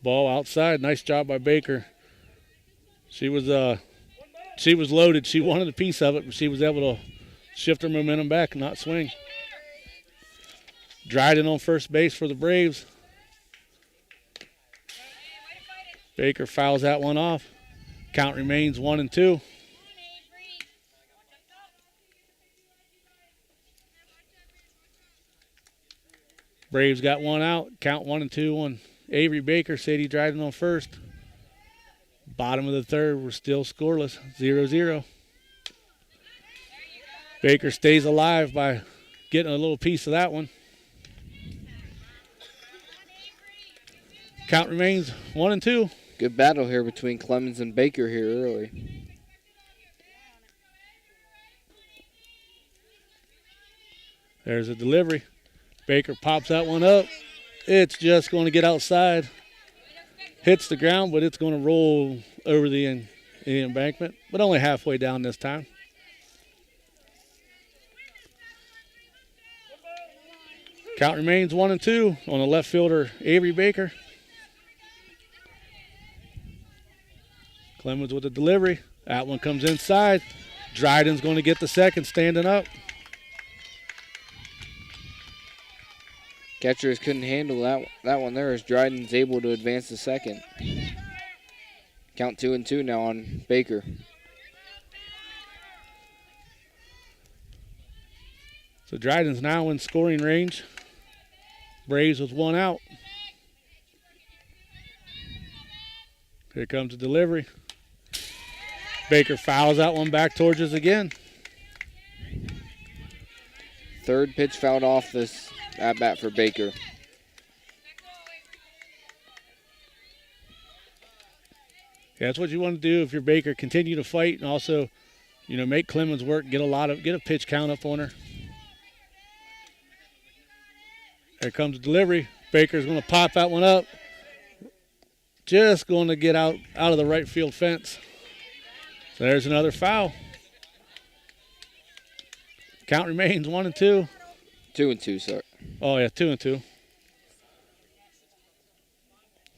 Ball outside. Nice job by Baker. She was loaded. She wanted a piece of it, but she was able to shift her momentum back and not swing. Dryden on first base for the Braves. Baker fouls that one off. Count remains 1-2. Braves got one out. Count 1-2 on Avery Baker. Sadie Dryden on first. Bottom of the third, we're still scoreless, 0-0. Baker stays alive by getting a little piece of that one. Count remains 1-2. Good battle here between Clemens and Baker here early. There's a delivery. Baker pops that one up. It's just going to get outside. Hits the ground, but it's going to roll over the embankment, but only halfway down this time. Count remains 1-2 on the left fielder, Avery Baker. Clemens with the delivery. That one comes inside. Dryden's going to get the second, standing up. Catchers couldn't handle that one there as Dryden's able to advance the second. Count 2-2 now on Baker. So Dryden's now in scoring range. Braves with one out. Here comes the delivery. Baker fouls that one back towards us again. Third pitch fouled off this at bat for Baker. Yeah, that's what you want to do if you're Baker. Continue to fight and also, make Clemens work. Get a pitch count up on her. Here comes the delivery. Baker's going to pop that one up. Just going to get out of the right field fence. So there's another foul. Count remains 1-2. 2-2, sorry. Oh, yeah, 2-2.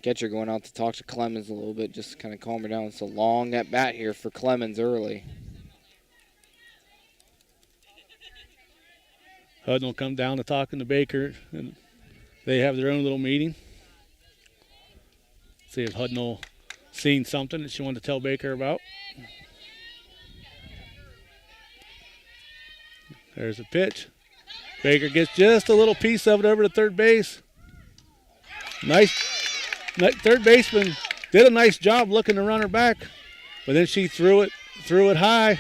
Catcher going out to talk to Clemens a little bit, just to kind of calm her down. It's a long at bat here for Clemens early. Hudson will come down to talking to Baker, and they have their own little meeting. See if Hudson seen something that she wanted to tell Baker about. There's a pitch. Baker gets just a little piece of it over to third base. Nice. Third baseman did a nice job looking to run her back, but then she threw it high.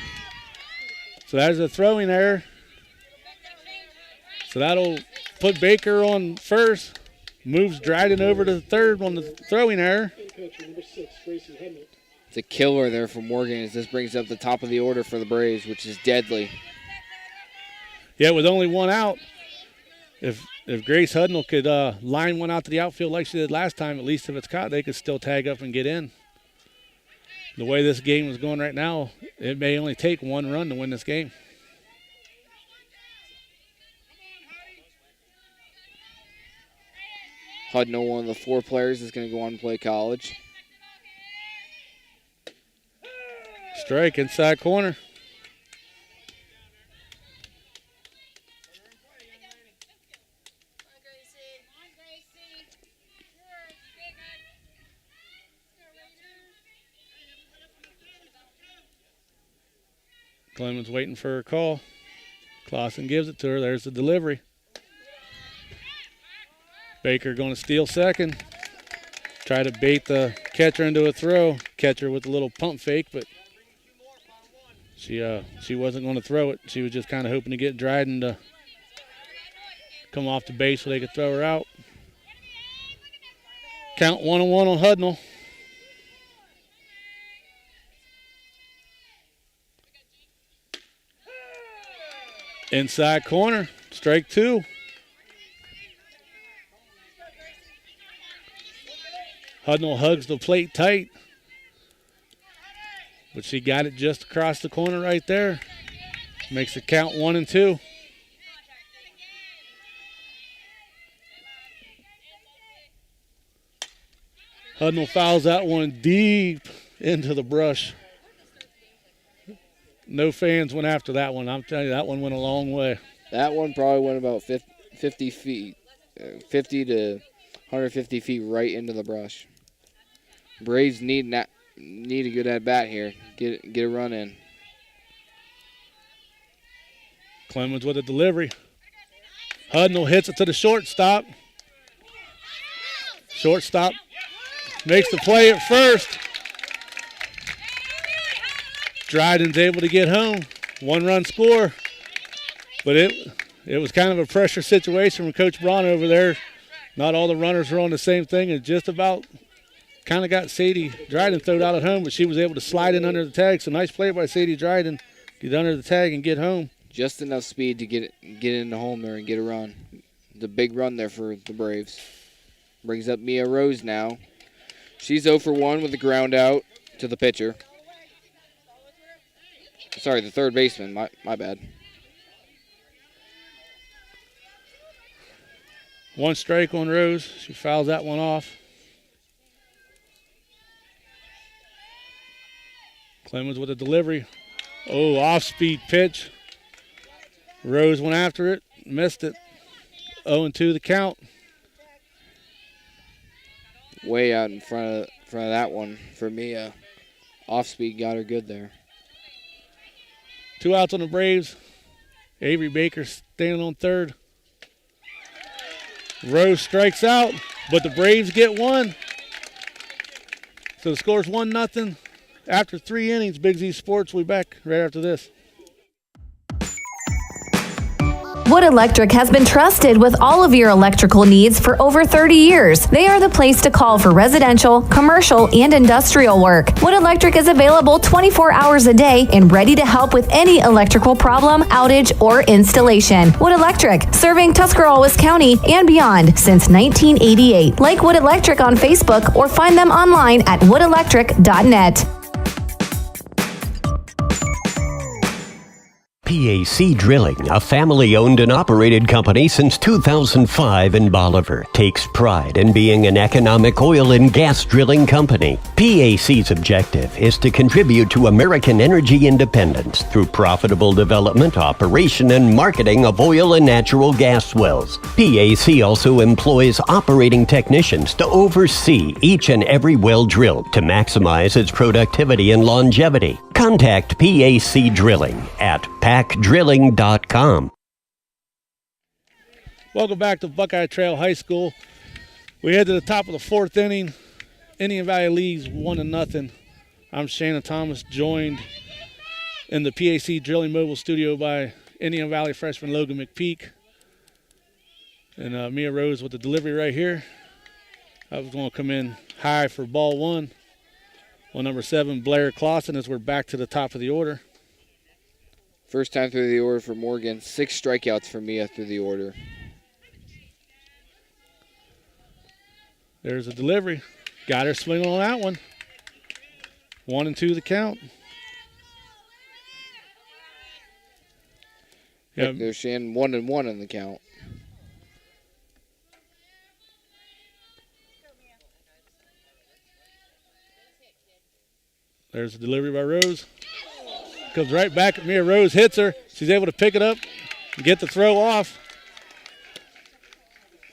So there's a throwing error. So that'll put Baker on first. Moves Dryden over to third on the throwing error. It's a killer there for Morgan as this brings up the top of the order for the Braves, which is deadly. Yeah, with only one out, if Grace Hudnall could line one out to the outfield like she did last time, at least if it's caught, they could still tag up and get in. The way this game is going right now, it may only take one run to win this game. Hudnall, one of the four players, is going to go on and play college. Strike inside corner. Clemens waiting for her call. Claxon gives it to her. There's the delivery. Baker going to steal second. Try to bait the catcher into a throw. Catcher with a little pump fake, but she wasn't going to throw it. She was just kind of hoping to get Dryden to come off the base so they could throw her out. Count 1-1 on Hudnall. Inside corner, strike two. Hudnall hugs the plate tight. But she got it just across the corner right there. Makes it count 1-2. Hudnall fouls that one deep into the brush. No fans went after that one. I'm telling you, that one went a long way. That one probably went about 50 feet, 50 to 150 feet right into the brush. Braves need a good at-bat here. Get a run in. Clemens with a delivery. Hudnall hits it to the shortstop. Shortstop makes the play at first. Dryden's able to get home. 1-run score. But it was kind of a pressure situation from Coach Braun over there. Not all the runners were on the same thing, and just about kind of got Sadie Dryden thrown out at home, but she was able to slide in under the tag. So nice play by Sadie Dryden. Get under the tag and get home. Just enough speed to get into home there and get a run. The big run there for the Braves. Brings up Mia Rose now. She's 0 for 1 with the ground out to the pitcher. Sorry, the third baseman. My bad. 1 strike on Rose. She fouls that one off. Clemens with a delivery. Oh, off-speed pitch. Rose went after it, missed it. 0-2 the count. Way out in front of that one for Mia. Off-speed got her good there. 2 outs on the Braves. Avery Baker standing on third. Rose strikes out, but the Braves get one. So the score's 1-0. After 3 innings, Big Z Sports will be back right after this. Wood Electric has been trusted with all of your electrical needs for over 30 years. They are the place to call for residential, commercial, and industrial work. Wood Electric is available 24 hours a day and ready to help with any electrical problem, outage, or installation. Wood Electric, serving Tuscarawas County and beyond since 1988. Like Wood Electric on Facebook or find them online at woodelectric.net. PAC Drilling, a family-owned and operated company since 2005 in Bolivar, takes pride in being an economic oil and gas drilling company. PAC's objective is to contribute to American energy independence through profitable development, operation, and marketing of oil and natural gas wells. PAC also employs operating technicians to oversee each and every well drilled to maximize its productivity and longevity. Contact PAC Drilling at pacdrilling.com. Welcome back to Buckeye Trail High School. We head to the top of the 4th inning. Indian Valley leads 1-0. I'm Shannon Thomas, joined in the PAC Drilling Mobile Studio by Indian Valley freshman Logan McPeek. And Mia Rose with the delivery right here. I was going to come in high for ball 1. On number 7, Blair Claxon, as we're back to the top of the order. First time through the order for Morgan. 6 strikeouts for Mia through the order. There's a delivery. Got her swinging on that one. 1-2 the count. Yep, there's Shannon 1-1 in the count. There's a delivery by Rose. Comes right back at Mia Rose, hits her. She's able to pick it up and get the throw off.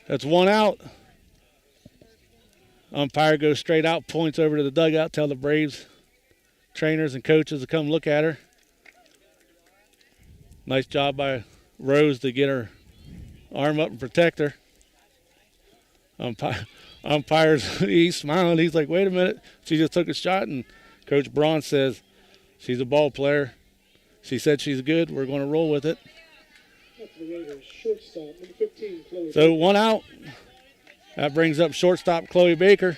That's 1 out. Umpire goes straight out, points over to the dugout, tell the Braves trainers and coaches to come look at her. Nice job by Rose to get her arm up and protect her. Umpire's, he's smiling. He's like, wait a minute. She just took a shot, and Coach Braun says she's a ball player. She said she's good. We're going to roll with it. So 1 out. That brings up shortstop Chloe Baker.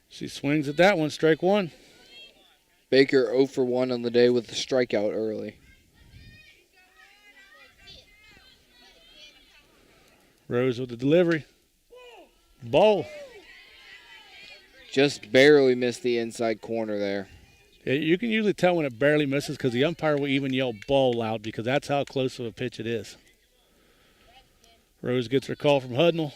She swings at that one, strike 1. Baker 0 for 1 on the day with the strikeout early. Rose with the delivery. Ball. Just barely missed the inside corner there. Yeah, you can usually tell when it barely misses because the umpire will even yell ball loud because that's how close of a pitch it is. Rose gets her call from Hudnall.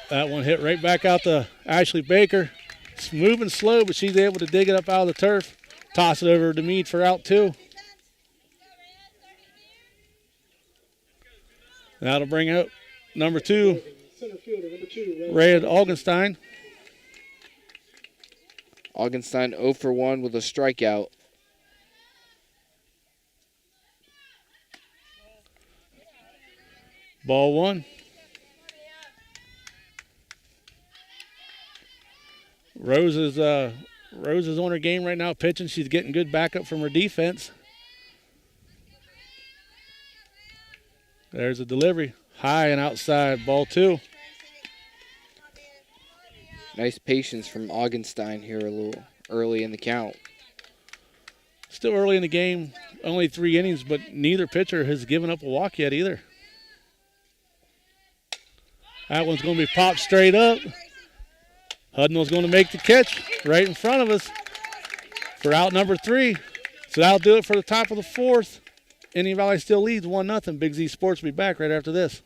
That one hit right back out to Ashley Baker. It's moving slow, but she's able to dig it up out of the turf. Toss it over to Meade for out 2. That'll bring up number 2, Ray Augenstein. Augenstein 0 for 1 with a strikeout. Ball 1. Rose is on her game right now pitching. She's getting good backup from her defense. There's a delivery. High and outside. Ball 2. Nice patience from Augenstein here a little early in the count. Still early in the game. Only 3 innings, but neither pitcher has given up a walk yet either. That one's going to be popped straight up. Hudnall's going to make the catch right in front of us for out number 3. So that'll do it for the top of the 4th. Indian Valley still leads 1-0. Big Z Sports will be back right after this.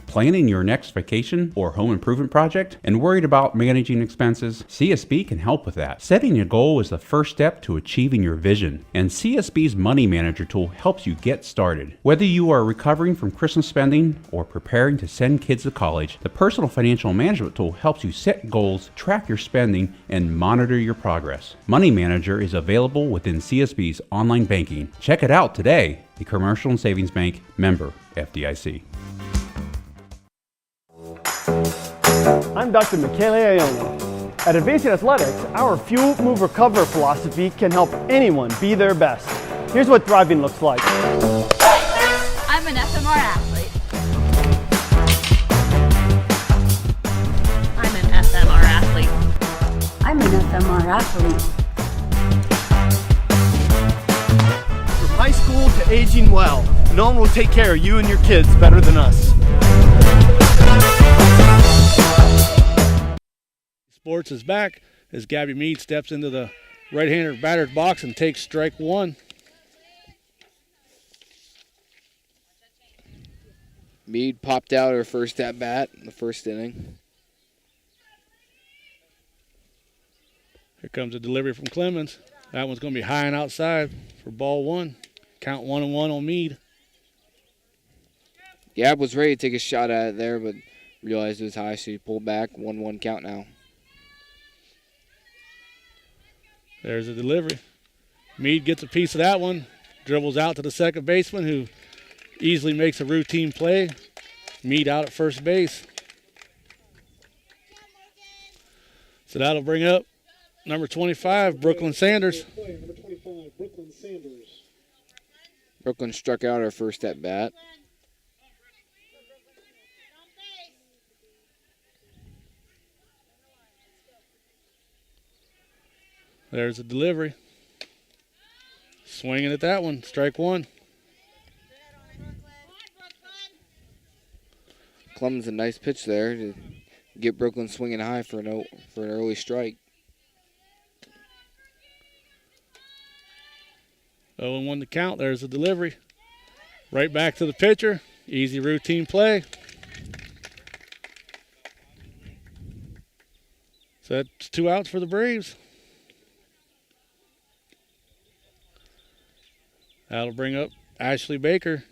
Planning your next vacation or home improvement project and worried about managing expenses? CSB can help with that. Setting a goal is the first step to achieving your vision, and CSB's Money Manager tool helps you get started. Whether you are recovering from Christmas spending or preparing to send kids to college, the Personal Financial Management tool helps you set goals, track your spending, and monitor your progress. Money Manager is available within CSB's online banking. Check it out today. The Commercial and Savings Bank, member FDIC. I'm Dr. Michele Iona. At Advancing Athletics, our Fuel, Move, Recover philosophy can help anyone be their best. Here's what thriving looks like. I'm an FMR athlete. I'm an FMR athlete. I'm an FMR athlete. From high school to aging well, no one will take care of you and your kids better than us. Sports is back as Gabby Meade steps into the right-hander batter's box and takes strike 1. Meade popped out her first at-bat in the first inning. Here comes a delivery from Clemens. That one's going to be high and outside for ball 1. Count 1-1 on Meade. Gab was ready to take a shot at it there, but realized it was high, so he pulled back. 1-1 count now. There's a delivery. Meade gets a piece of that one. Dribbles out to the second baseman who easily makes a routine play. Meade out at first base. So that'll bring up number 25, Brooklyn Sanders. Number 25, Brooklyn Sanders. Brooklyn struck out her first at bat. There's a delivery. Swinging at that one, strike 1. Clemens a nice pitch there to get Brooklyn swinging high for an early strike. 0-1 to count. There's a delivery. Right back to the pitcher. Easy routine play. So that's 2 outs for the Braves. That'll bring up Ashley Baker,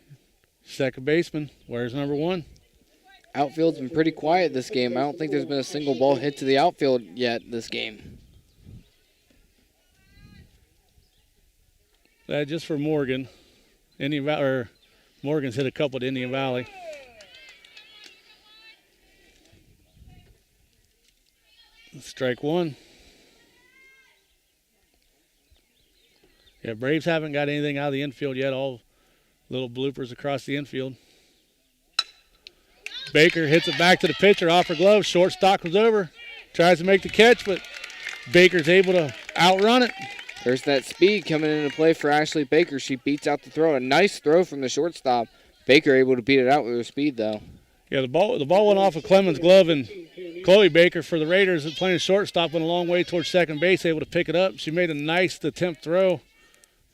second baseman. Where's number 1? Outfield's been pretty quiet this game. I don't think there's been a single ball hit to the outfield yet this game. That just for Morgan. Morgan's hit a couple at Indian Valley. Strike 1. Yeah, Braves haven't got anything out of the infield yet. All little bloopers across the infield. Baker hits it back to the pitcher off her glove. Shortstop was over. Tries to make the catch, but Baker's able to outrun it. There's that speed coming into play for Ashley Baker. She beats out the throw. A nice throw from the shortstop. Baker able to beat it out with her speed, though. Yeah, the ball went off of Clemens' glove, and Chloe Baker for the Raiders playing shortstop went a long way towards second base, able to pick it up. She made a nice attempt throw,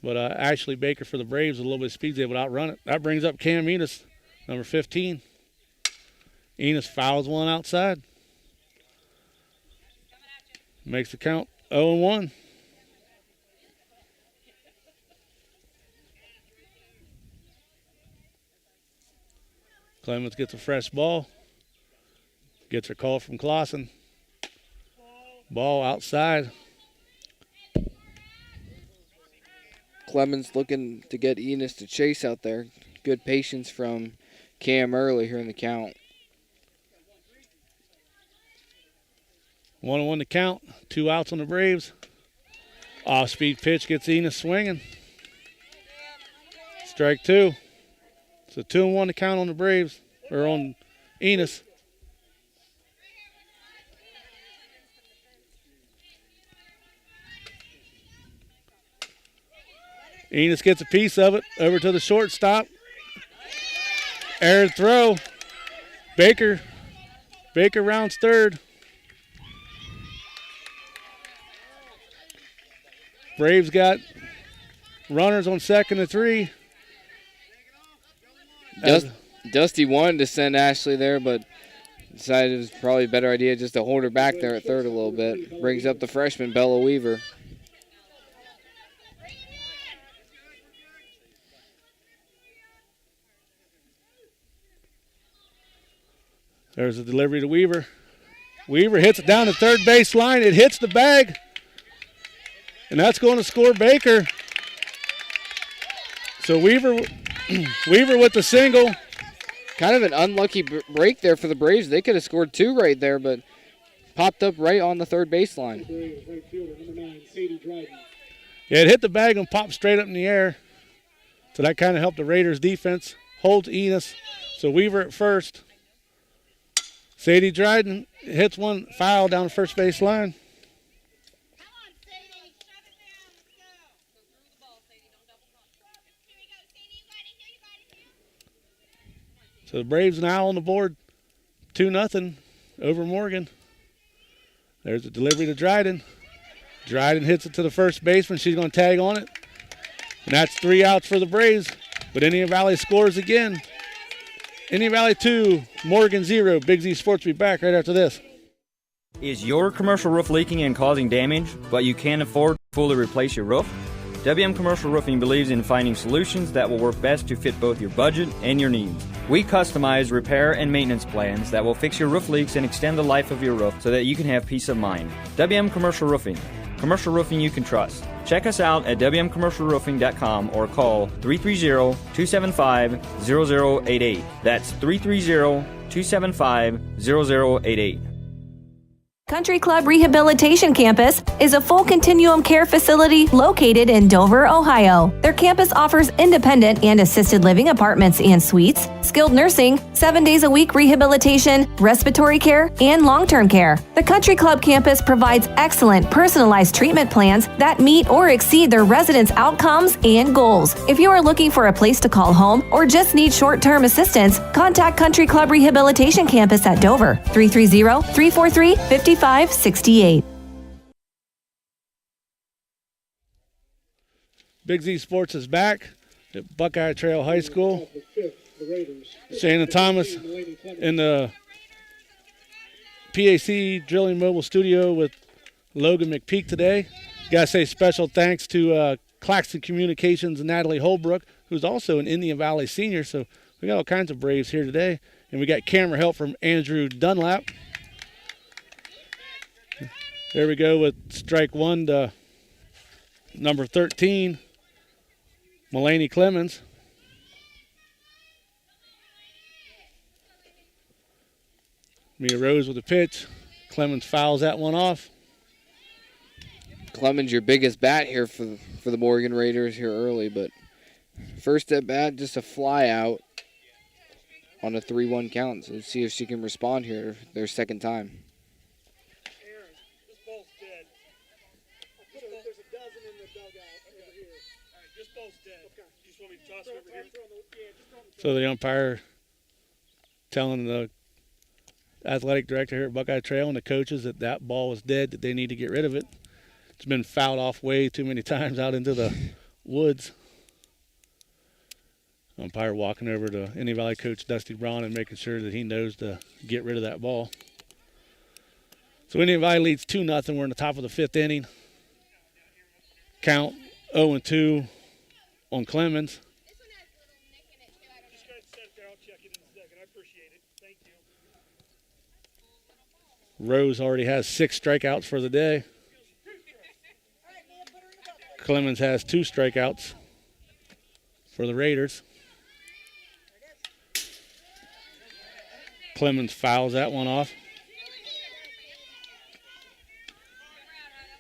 but Ashley Baker for the Braves with a little bit of speed is able to outrun it. That brings up Cam Enos, number 15. Enos fouls one outside. Makes the count 0-1. Clemens gets a fresh ball. Gets her call from Claxon. Ball outside. Clemens looking to get Enos to chase out there. Good patience from Cam early here in the count. 1-1 to count. 2 outs on the Braves. Off-speed pitch gets Enos swinging. Strike 2. So 2-1 to count on the Braves, or on Enos. Enos gets a piece of it over to the shortstop. Errant throw. Baker rounds third. Braves got runners on second and 3. Dusty wanted to send Ashley there, but decided it was probably a better idea just to hold her back there at third a little bit. Brings up the freshman, Bella Weaver. There's a delivery to Weaver. Weaver hits it down the third base line. It hits the bag. And that's going to score Baker. So Weaver with the single. Kind of an unlucky break there for the Braves. They could have scored 2 right there, but popped up right on the third baseline. Yeah, it hit the bag and popped straight up in the air. So that kind of helped the Raiders' defense hold Enos. So Weaver at first. Sadie Dryden hits one foul down the first base line. So the Braves now on the board, 2-0 over Morgan. There's a delivery to Dryden. Dryden hits it to the first baseman. She's going to tag on it. And that's 3 outs for the Braves. But Indian Valley scores again. Indian Valley 2, Morgan 0. Big Z Sports will be back right after this. Is your commercial roof leaking and causing damage, but you can't afford to fully replace your roof? WM Commercial Roofing believes in finding solutions that will work best to fit both your budget and your needs. We customize repair and maintenance plans that will fix your roof leaks and extend the life of your roof so that you can have peace of mind. WM Commercial Roofing. Commercial roofing you can trust. Check us out at WMCommercialRoofing.com or call 330-275-0088. That's 330-275-0088. Country Club Rehabilitation Campus is a full continuum care facility located in Dover, Ohio. Their campus offers independent and assisted living apartments and suites, skilled nursing, 7 days a week rehabilitation, respiratory care, and long-term care. The Country Club campus provides excellent personalized treatment plans that meet or exceed their residents' outcomes and goals. If you are looking for a place to call home or just need short-term assistance, contact Country Club Rehabilitation Campus at Dover, 330-343-5568. Big Z Sports is back at Buckeye Trail High School. Shannon Thomas in the PAC Drilling Mobile Studio with Logan McPeek today. Gotta say special thanks to Claxon Communications and Natalie Holbrook, who's also an Indian Valley senior. So we got all kinds of Braves here today. And we got camera help from Andrew Dunlap. There we go with strike 1 to number 13, Mulaney Clemens. Mia Rose with a pitch. Clemens fouls that one off. Clemens, your biggest bat here for the Morgan Raiders here early, but first at bat, just a fly out on a 3-1 count. So let's see if she can respond here their second time. So the umpire telling the athletic director here at Buckeye Trail and the coaches that that ball was dead, that they need to get rid of it. It's been fouled off way too many times out into the woods. Umpire walking over to Indian Valley coach Dusty Braun and making sure that he knows to get rid of that ball. So Indian Valley leads 2-0. We're in the top of the 5th inning. Count 0-2 on Clemens. Rose already has 6 strikeouts for the day. Clemens has 2 strikeouts for the Raiders. Clemens fouls that one off.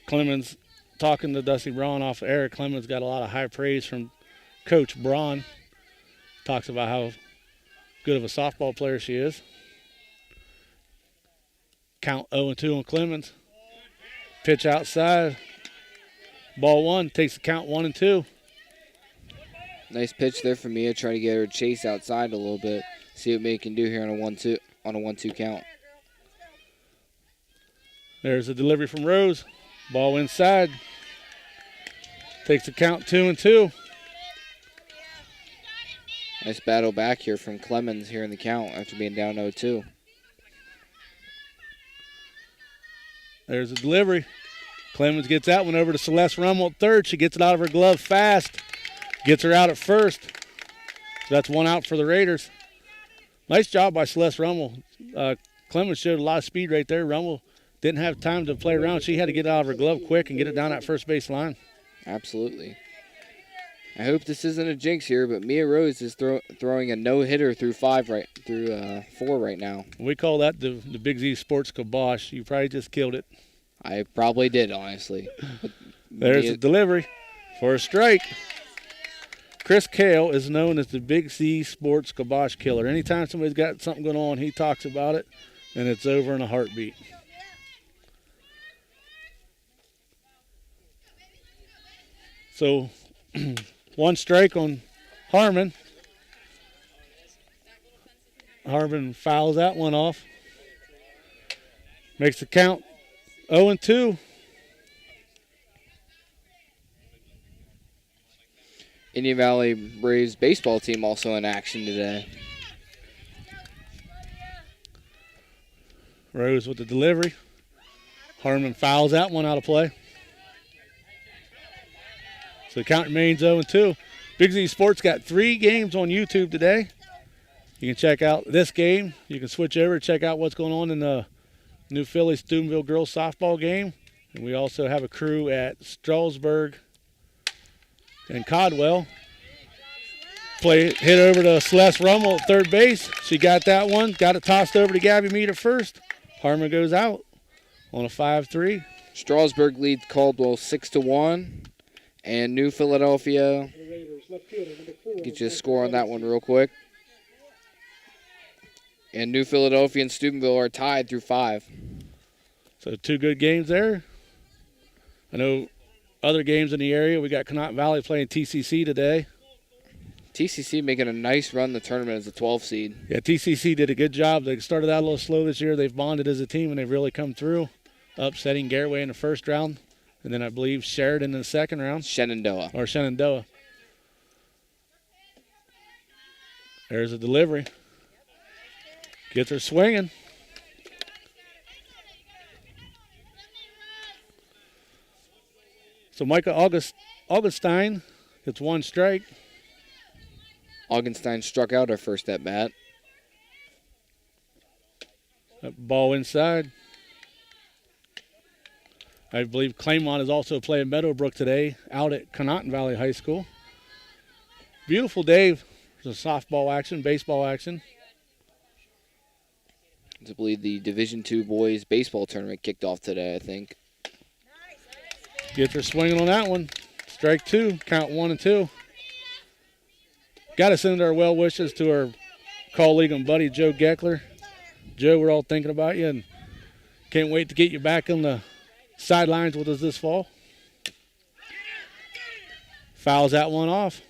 Clemens talking to Dusty Braun off air. Clemens got a lot of high praise from Coach Braun. Talks about how good of a softball player she is. Count 0-2 on Clemens. Pitch outside. Ball 1 takes the count 1-2. Nice pitch there for Mia, trying to get her to chase outside a little bit. See what Mia can do here on a 1-2 count. There's a delivery from Rose. Ball inside. Takes the count 2-2. Nice battle back here from Clemens here in the count after being down 0-2. There's a delivery. Clemens gets that one over to Celeste Rummel at third. She gets it out of her glove fast. Gets her out at first. So that's 1 out for the Raiders. Nice job by Celeste Rummel. Clemens showed a lot of speed right there. Rummel didn't have time to play around. She had to get it out of her glove quick and get it down that first base line. Absolutely. I hope this isn't a jinx here, but Mia Rose is throwing a no-hitter through 4 right now. We call that the Big Z Sports kibosh. You probably just killed it. I probably did, honestly. There's a delivery for a strike. Chris Kale is known as the Big Z Sports kibosh killer. Anytime somebody's got something going on, he talks about it, and it's over in a heartbeat. So 1 strike on Harmon. Harmon fouls that one off. Makes the count 0-2. Indian Valley Braves baseball team also in action today. Rose with the delivery. Harmon fouls that one out of play. So the count remains 0-2. Big Z Sports got 3 games on YouTube today. You can check out this game. You can switch over, check out what's going on in the New Philly Steubenville girls softball game. And we also have a crew at Strasburg and Codwell. Play hit over to Celeste Rummel at third base. She got that one. Got it tossed over to Gabby Mead at first. Harmon goes out on a 5-3. Strasburg leads Caldwell 6-1. And New Philadelphia, get you a score on that one real quick. And New Philadelphia and Steubenville are tied through 5. So 2 good games there. I know other games in the area. We got Connaught Valley playing TCC today. TCC making a nice run in the tournament as a 12 seed. Yeah, TCC did a good job. They started out a little slow this year. They've bonded as a team, and they've really come through, upsetting Garraway in the first round. And then I believe Sheridan in the second round. Shenandoah. There's a delivery. Gets her swinging. So Micah Augustine gets 1 strike. Augenstein struck out her first at bat. That ball inside. I believe Claymont is also playing Meadowbrook today out at Connaught Valley High School. Beautiful day. There's a softball action, baseball action. I believe the Division II boys baseball tournament kicked off today, I think. Gets her swinging on that one. Strike 2, count 1-2. Got to send our well wishes to our colleague and buddy Joe Geckler. Joe, we're all thinking about you and can't wait to get you back on the sidelines with us this fall. Fouls that one off.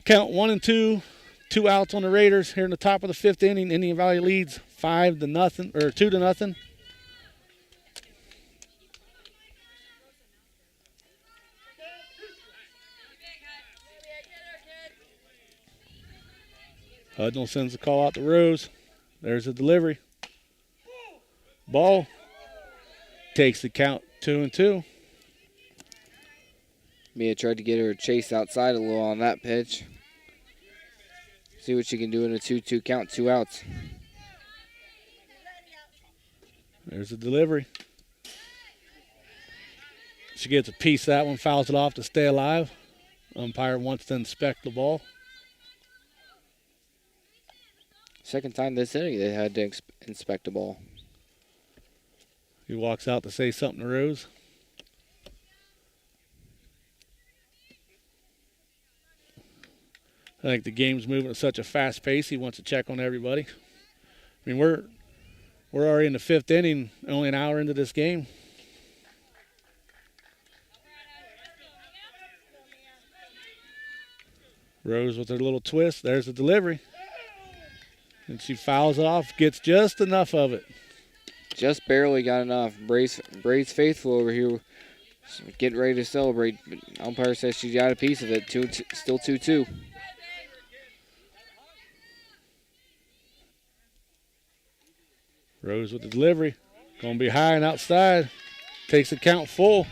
Count 1-2, 2 outs on the Raiders here in the top of the 5th inning. Indian Valley leads 2-0. Hudnall sends the call out to Rose. There's the delivery. Ball takes the count 2-2. Mia tried to get her chase outside a little on that pitch. See what she can do in a 2-2 count, 2 outs. There's the delivery. She gets a piece of that one, fouls it off to stay alive. Umpire wants to inspect the ball. Second time this inning they had to inspect a ball. He walks out to say something to Rose. I think the game's moving at such a fast pace. He wants to check on everybody. I mean, we're already in the 5th inning, only an hour into this game. Rose with her little twist. There's the delivery. And she fouls off, gets just enough of it. Just barely got enough. Braves faithful over here getting ready to celebrate. But umpire says she got a piece of it. Still 2-2. Rose with the delivery. Going to be high and outside. Takes the count full.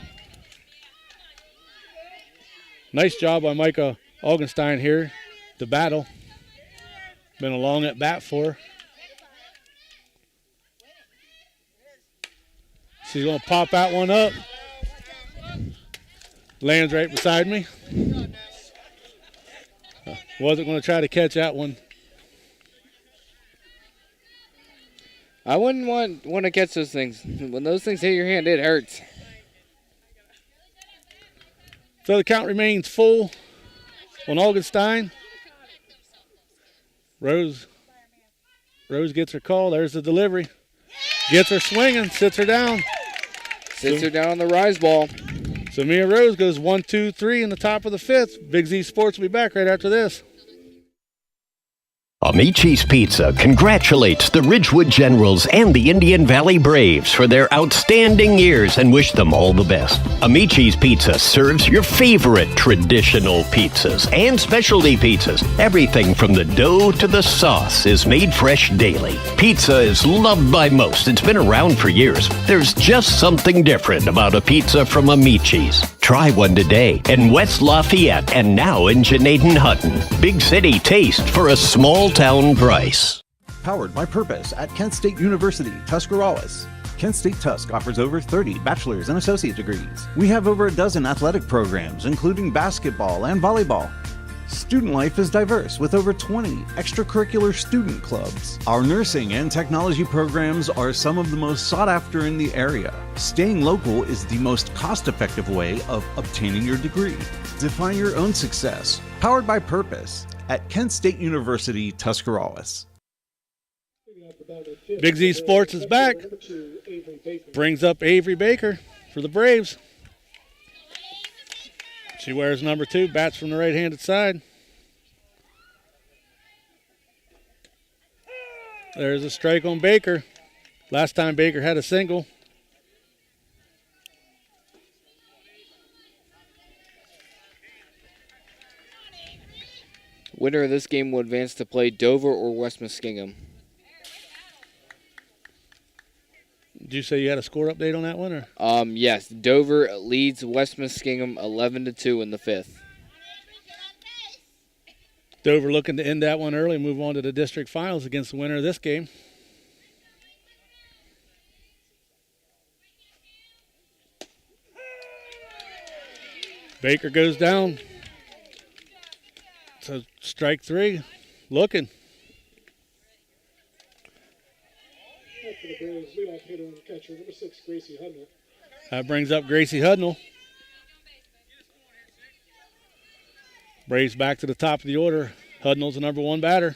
Nice job by Micah Augenstein here to battle. Been a long at bat for her. She's going to pop that one up. Lands right beside me. Wasn't going to try to catch that one. I wouldn't want to catch those things. When those things hit your hand, it hurts. So the count remains full on Augenstein. Rose gets her call. There's the delivery. Gets her swinging, sits her down. Sits her down on the rise ball. So Mia Rose goes 1-2-3 in the top of the 5th. Big Z Sports will be back right after this. Amici's Pizza congratulates the Ridgewood Generals and the Indian Valley Braves for their outstanding years and wish them all the best. Amici's Pizza serves your favorite traditional pizzas and specialty pizzas. Everything from the dough to the sauce is made fresh daily. Pizza is loved by most. It's been around for years. There's just something different about a pizza from Amici's. Try one today in West Lafayette and now in Janaden-Hutton. Big city taste for a small town price. Powered by Purpose at Kent State University, Tuscarawas. Kent State Tusk offers over 30 bachelor's and associate degrees. We have over a dozen athletic programs, including basketball and volleyball. Student life is diverse with over 20 extracurricular student clubs. Our nursing and technology programs are some of the most sought after in the area. Staying local is the most cost-effective way of obtaining your degree. Define your own success. Powered by Purpose at Kent State University, Tuscarawas. Big Z Sports is back. Brings up Avery Baker for the Braves. She wears number 2, bats from the right-handed side. There's a strike on Baker. Last time Baker had a single. Winner of this game will advance to play Dover or West Muskingum. Did you say you had a score update on that one? Or? Yes. Dover leads West Muskingum 11-2 in the 5th. Dover looking to end that one early, move on to the district finals against the winner of this game. Baker goes down. So strike 3, looking. For the Braves, leadoff hitter and catcher, number 6, Gracie Hudnall. That brings up Gracie Hudnall. Braves back to the top of the order. Hudnall's the number 1 batter.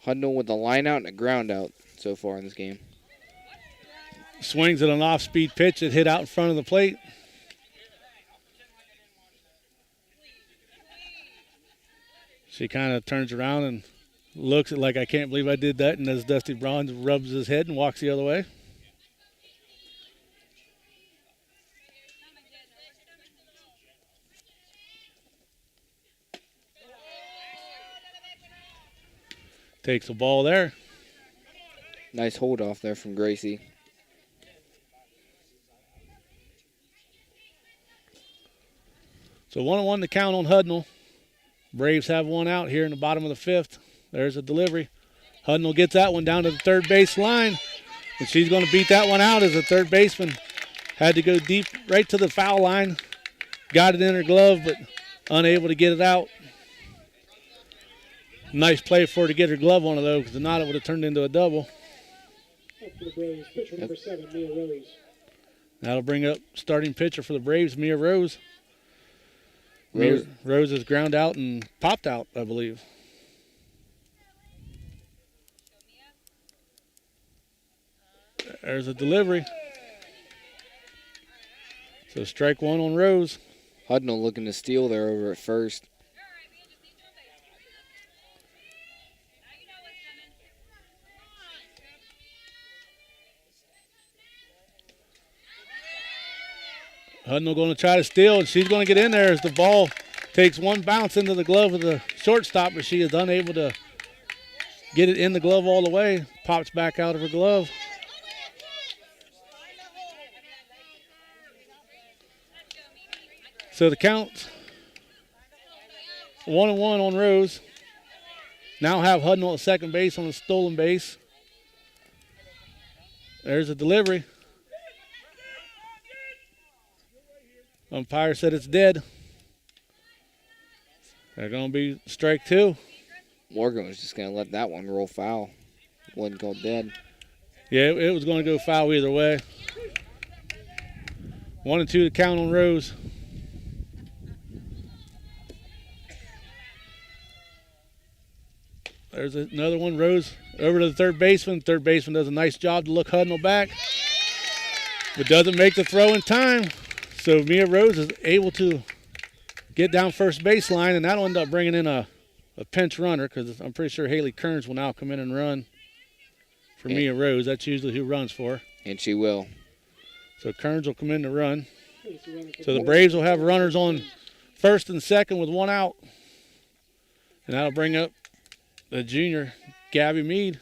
Hudnall with a line out and a ground out so far in this game. Swings at an off-speed pitch that hit out in front of the plate. She kind of turns around and looks at like, I can't believe I did that, and as Dusty Bronze rubs his head and walks the other way. Takes the ball there. Nice hold off there from Gracie. So 1-1 to count on Hudnall. Braves have one out here in the bottom of the fifth. There's a delivery. Hudnall gets that one down to the third base line. And she's going to beat that one out as the third baseman had to go deep right to the foul line. Got it in her glove, but unable to get it out. Nice play for her to get her glove on it, though, because if not, it would have turned into a double. Up for the Braves, pitcher number 7, Mia Rose. That'll bring up starting pitcher for the Braves, Mia Rose. Rose is ground out and popped out, I believe. There's a delivery. So strike one on Rose. Hudnall looking to steal there over at first. Hudnall going to try to steal, and she's going to get in there as the ball takes one bounce into the glove of the shortstop, but she is unable to get it in the glove all the way. Pops back out of her glove. So the count, 1-1 on Rose. Now have Hudnall at second base on a stolen base. There's a delivery. Umpire said it's dead. They're going to be strike two. Morgan was just going to let that one roll foul. Wasn't called dead. Yeah, it was going to go foul either way. 1-2 to count on Rose. There's another one. Rose over to the third baseman. Third baseman does a nice job to look Hudnall back, but doesn't make the throw in time. So Mia Rose is able to get down first baseline, and that'll end up bringing in a pinch runner because I'm pretty sure Haley Kearns will now come in and run for Mia Rose. That's usually who runs for her. And she will. So Kearns will come in to run. So the Braves will have runners on first and second with one out. And that'll bring up the junior, Gabby Mead.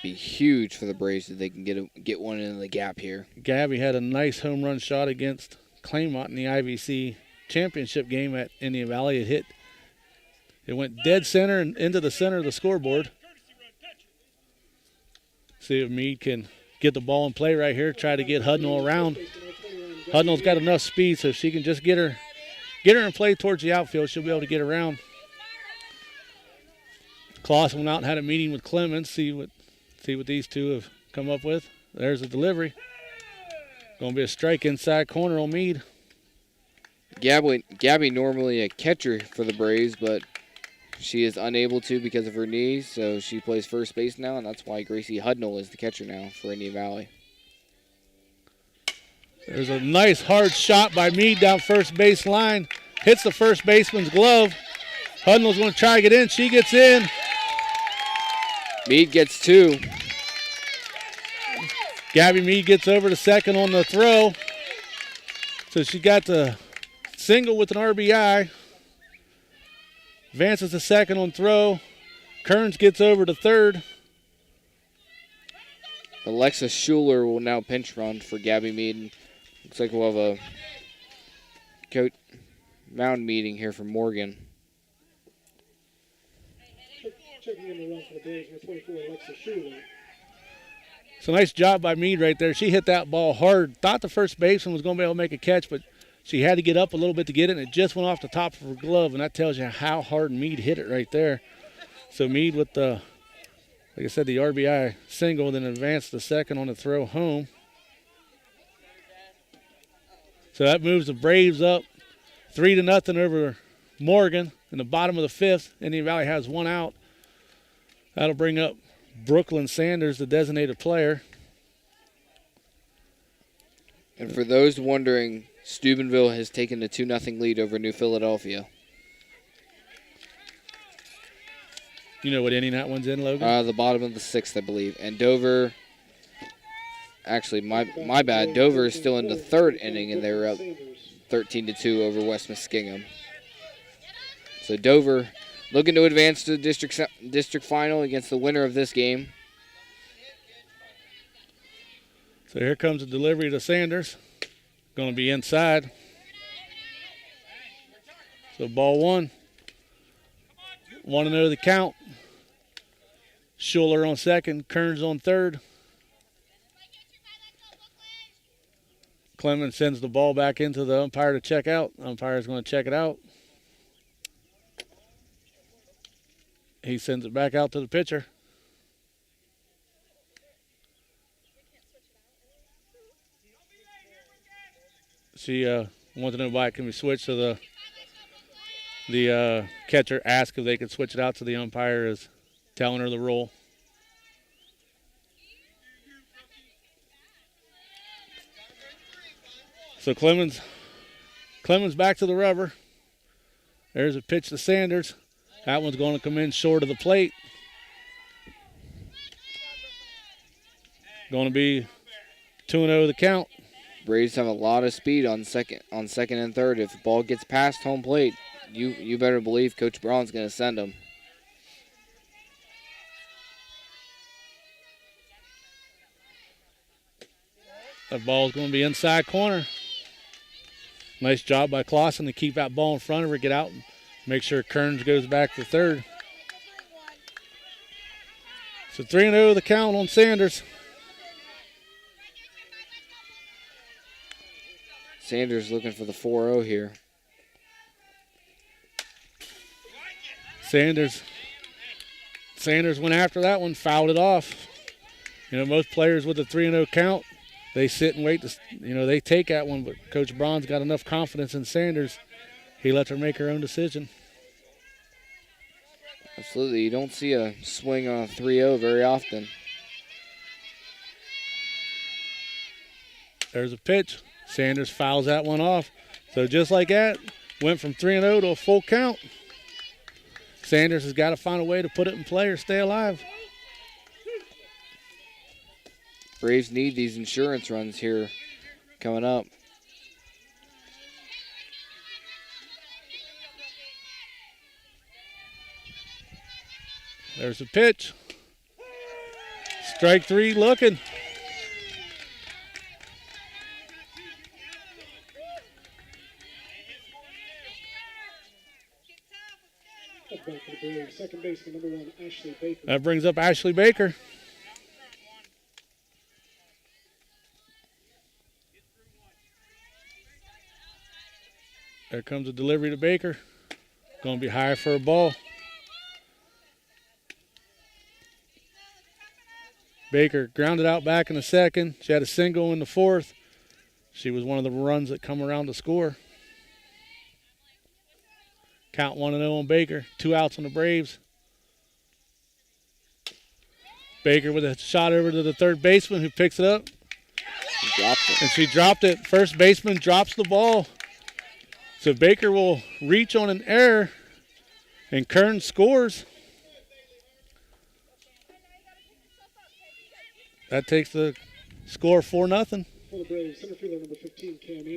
Be huge for the Braves if they can get one in the gap here. Gabby had a nice home run shot against Claymont in the IVC championship game at Indian Valley. It went dead center and into the center of the scoreboard. See if Mead can get the ball in play right here. Try to get Hudnall around. Hudnall's got enough speed, so if she can just get her in play towards the outfield, she'll be able to get around. Claxon went out and had a meeting with Clemens. See what these two have come up with. There's a delivery. Going to be a strike inside corner on Mead. Gabby normally a catcher for the Braves, but she is unable to because of her knees, so she plays first base now, and that's why Gracie Hudnall is the catcher now for Indian Valley. There's a nice hard shot by Mead down first base line. Hits the first baseman's glove. Hudnall's going to try to get in. She gets in. Mead gets two. Gabby Mead gets over to second on the throw. So she got the single with an RBI. Advances to second on throw. Kearns gets over to third. Alexa Schuler will now pinch run for Gabby Mead. Looks like we'll have a mound meeting here for Morgan. Checking in the run for the Braves, number 24, Alexa Schuler. So nice job by Mead right there. She hit that ball hard. Thought the first baseman was going to be able to make a catch, but she had to get up a little bit to get it, and it just went off the top of her glove, and that tells you how hard Mead hit it right there. So Mead with the, like I said, the RBI single, then advanced to second on the throw home. So that moves the Braves up 3-0 over Morgan in the bottom of the fifth. Indian Valley has one out. That'll bring up Brooklyn Sanders, the designated player. And for those wondering, Steubenville has taken a 2-0 lead over New Philadelphia. You know what inning that one's in, Logan? The bottom of the 6th, I believe. And Dover, actually, my bad. Dover is still in the 3rd inning, and they were up 13-2 over West Muskingum. So Dover looking to advance to the district final against the winner of this game. So here comes the delivery to Sanders. Going to be inside. So ball 1. 1-0 the count. Schuler on second, Kearns on third. Clemens sends the ball back into the umpire to check out. Umpire's going to check it out. He sends it back out to the pitcher. She wants to know why it can be switched, so the catcher asked if they could switch it out, so the umpire is telling her the rule. So Clemens back to the rubber. There's a pitch to Sanders. That one's going to come in short of the plate. Going to be 2-0 the count. Braves have a lot of speed on second and third. If the ball gets past home plate, you better believe Coach Braun's going to send them. That ball's going to be inside corner. Nice job by Claxon to keep that ball in front of her, get out and make sure Kearns goes back to third. So 3-0 the count on Sanders. Sanders looking for the 4-0 here. Sanders went after that one, fouled it off. You know, most players with a 3-0 count, they sit and wait they take that one, but Coach Braun's got enough confidence in Sanders. He lets her make her own decision. Absolutely. You don't see a swing on a 3-0 very often. There's a pitch. Sanders fouls that one off. So just like that, went from 3-0 to a full count. Sanders has got to find a way to put it in play or stay alive. Braves need these insurance runs here coming up. There's a pitch. Strike 3 looking. Second baseman, number 1, Ashley Baker. That brings up Ashley Baker. There comes a delivery to Baker. Going to be high for a ball. Baker grounded out back in the second. She had a single in the fourth. She was one of the runs that come around to score. Count 1-0 on Baker. 2 outs on the Braves. Baker with a shot over to the third baseman who picks it up. She dropped it. And she dropped it. First baseman drops the ball. So Baker will reach on an error, and Kearns scores. That takes the score 4-0.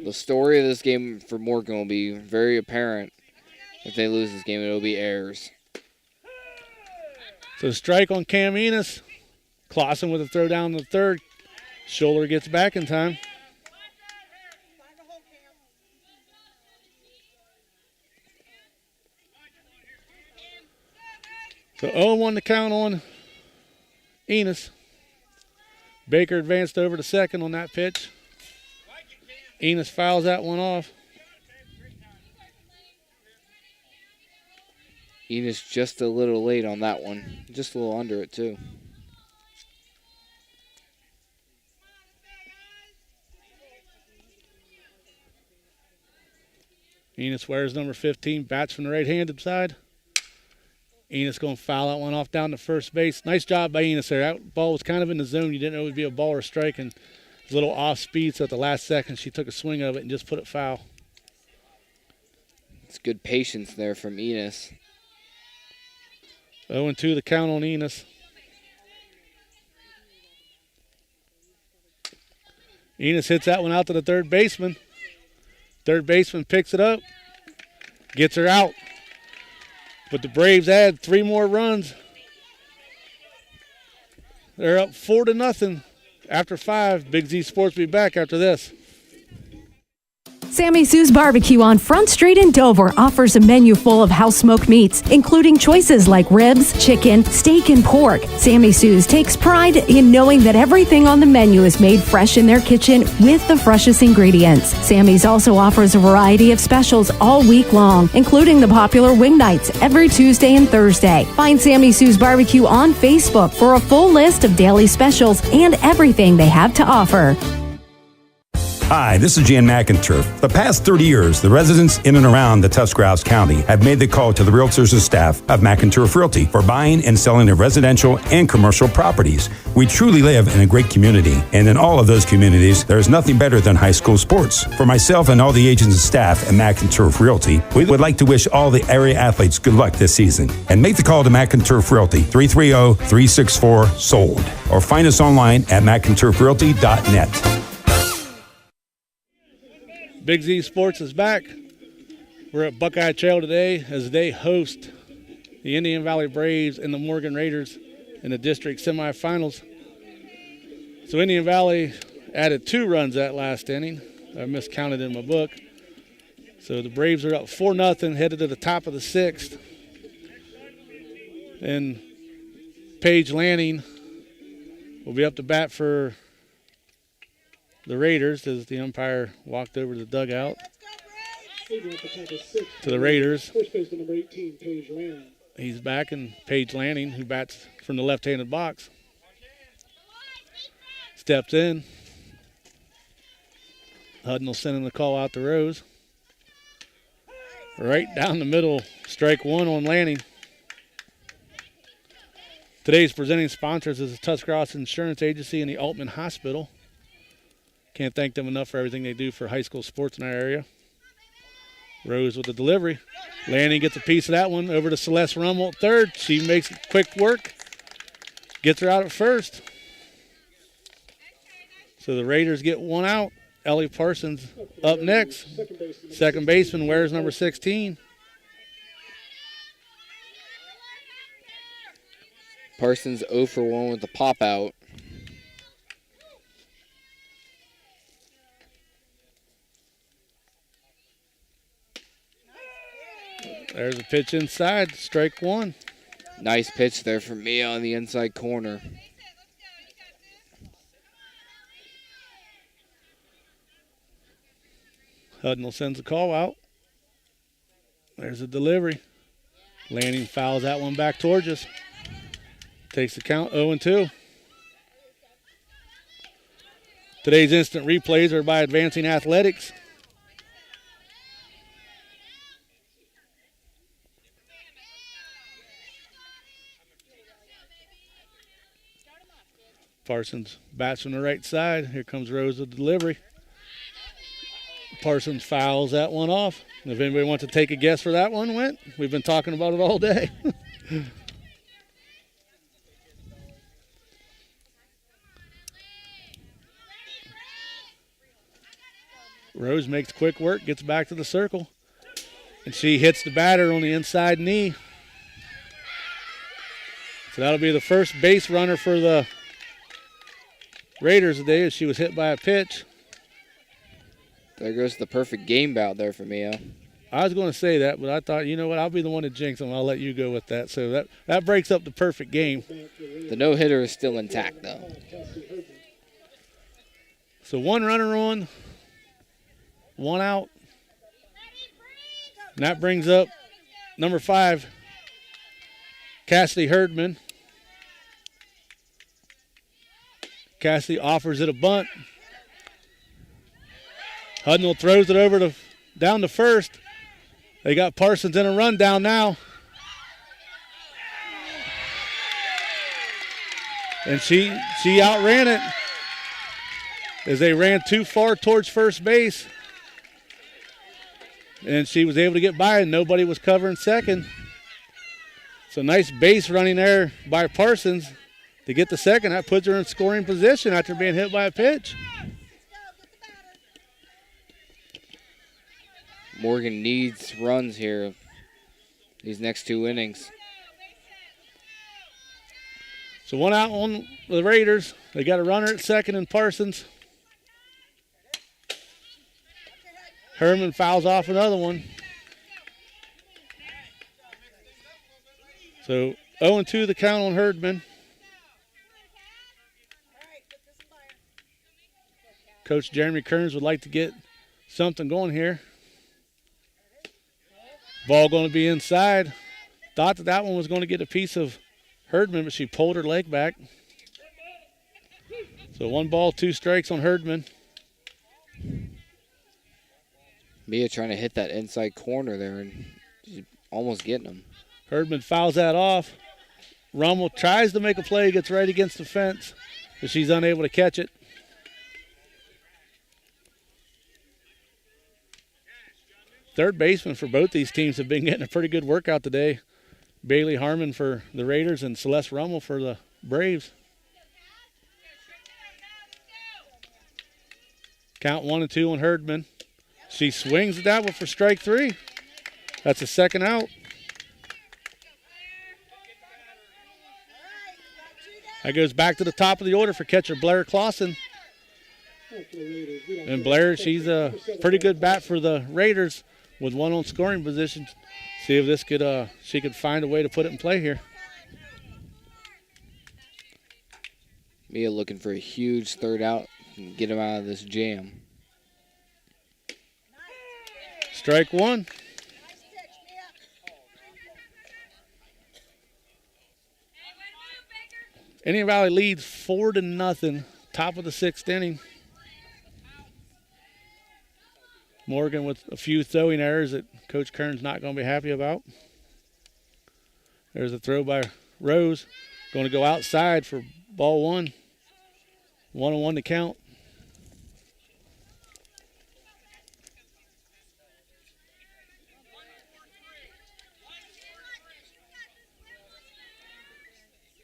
The story of this game for Morgan will be very apparent. If they lose this game, it'll be errors. So strike on Cam Enos. Claxon with a throw down the third. Schuler gets back in time. So 0-1 to count on Enos. Baker advanced over to second on that pitch. Enos fouls that one off. Enos just a little late on that one. Just a little under it, too. Enos wears number 15, bats from the right-handed side. Enos going to foul that one off down to first base. Nice job by Enos there. That ball was kind of in the zone. You didn't know it would be a ball or a strike, and it was a little off speed, so at the last second she took a swing of it and just put it foul. It's good patience there from Enos. 0-2 the count on Enos. Enos hits that one out to the third baseman. Third baseman picks it up, gets her out. But the Braves add 3 more runs. They're up 4-0 after 5. Big Z Sports will be back after this. Sammy Sue's Barbecue on Front Street in Dover offers a menu full of house-smoked meats, including choices like ribs, chicken, steak, and pork. Sammy Sue's takes pride in knowing that everything on the menu is made fresh in their kitchen with the freshest ingredients. Sammy's also offers a variety of specials all week long, including the popular wing nights every Tuesday and Thursday. Find Sammy Sue's Barbecue on Facebook for a full list of daily specials and everything they have to offer. Hi, this is Jan McInturf. The past 30 years, the residents in and around the Tuscarawas County have made the call to the realtors and staff of McInturf Realty for buying and selling of residential and commercial properties. We truly live in a great community, and in all of those communities, there is nothing better than high school sports. For myself and all the agents and staff at McInturf Realty, we would like to wish all the area athletes good luck this season. And make the call to McInturf Realty, 330-364-SOLD, or find us online at McInturfRealty.net. Big Z Sports is back. We're at Buckeye Trail today as they host the Indian Valley Braves and the Morgan Raiders in the district semifinals. So Indian Valley added 2 runs that last inning. I miscounted in my book. So the Braves are up 4-0, headed to the top of the 6th. And Paige Lanning will be up to bat for the Raiders as the umpire walked over to the dugout. To the Raiders. First baseman number 18, Paige Lanning. He's back, and Paige Lanning, who bats from the left-handed box, steps in. Hudden will send him the call out to Rose. Right down the middle, strike 1 on Lanning. Today's presenting sponsors is the Tuscarawas Insurance Agency and the Altman Hospital. Can't thank them enough for everything they do for high school sports in our area. Rose with the delivery. Lanning gets a piece of that one over to Celeste Rummel at third. She makes quick work. Gets her out at first. So the Raiders get 1 out. Ellie Parsons up next. Second baseman wears number 16. Parsons 0 for 1 with the pop out. There's a pitch inside, strike 1. Nice pitch there from Mia on the inside corner. Hudnall sends a call out. There's a delivery. Lanning fouls that one back towards us. Takes the count 0-2. Today's instant replays are by Advancing Athletics. Parsons bats from the right side. Here comes Rose with the delivery. Parsons fouls that one off. If anybody wants to take a guess where that one went, we've been talking about it all day. Rose makes quick work, gets back to the circle, and she hits the batter on the inside knee. So that'll be the first base runner for the Raiders today as she was hit by a pitch. There goes the perfect game bout there for Mia. I was going to say that, but I thought, you know what, I'll be the one to jinx them. I'll let you go with that. So that breaks up the perfect game. The no-hitter is still intact, though. So 1 runner on, 1 out. And that brings up number 5, Cassidy Herdman. Cassidy offers it a bunt. Hudnall throws it over down to first. They got Parsons in a rundown now. And she outran it as they ran too far towards first base. And she was able to get by, and nobody was covering second. So nice base running there by Parsons to get the second. That puts her in scoring position after being hit by a pitch. Morgan needs runs here these next 2 innings. So 1 out on the Raiders. They got a runner at second in Parsons. Herman fouls off another one. So 0-2 the count on Herdman. Coach Jeremy Kearns would like to get something going here. Ball going to be inside. Thought that one was going to get a piece of Herdman, but she pulled her leg back. So 1 ball, 2 strikes on Herdman. Mia trying to hit that inside corner there and she's almost getting them. Herdman fouls that off. Rummel tries to make a play, gets right against the fence, but she's unable to catch it. Third baseman for both these teams have been getting a pretty good workout today. Bailey Harmon for the Raiders and Celeste Rummel for the Braves. Count 1-2 on Herdman. She swings at that one for strike 3. That's a second out. That goes back to the top of the order for catcher Blair Clausen. And Blair, she's a pretty good bat for the Raiders with 1 on scoring position. See if this could she could find a way to put it in play here. Mia looking for a huge third out and get him out of this jam. Strike 1. Indian Valley leads 4-0, top of the 6th inning. Morgan with a few throwing errors that Coach Kern's not going to be happy about. There's a throw by Rose. Going to go outside for ball 1. 1-1 to count.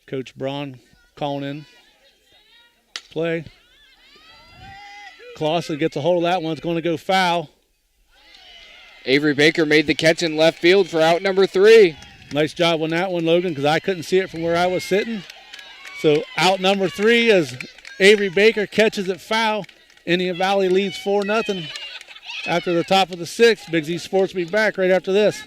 Coach Braun calling in play. Clausen gets a hold of that one. It's going to go foul. Avery Baker made the catch in left field for out number 3. Nice job on that one, Logan, because I couldn't see it from where I was sitting. So out number 3 as Avery Baker catches it foul. Indian Valley leads 4-0 after the top of the 6th. Big Z Sports will be back right after this.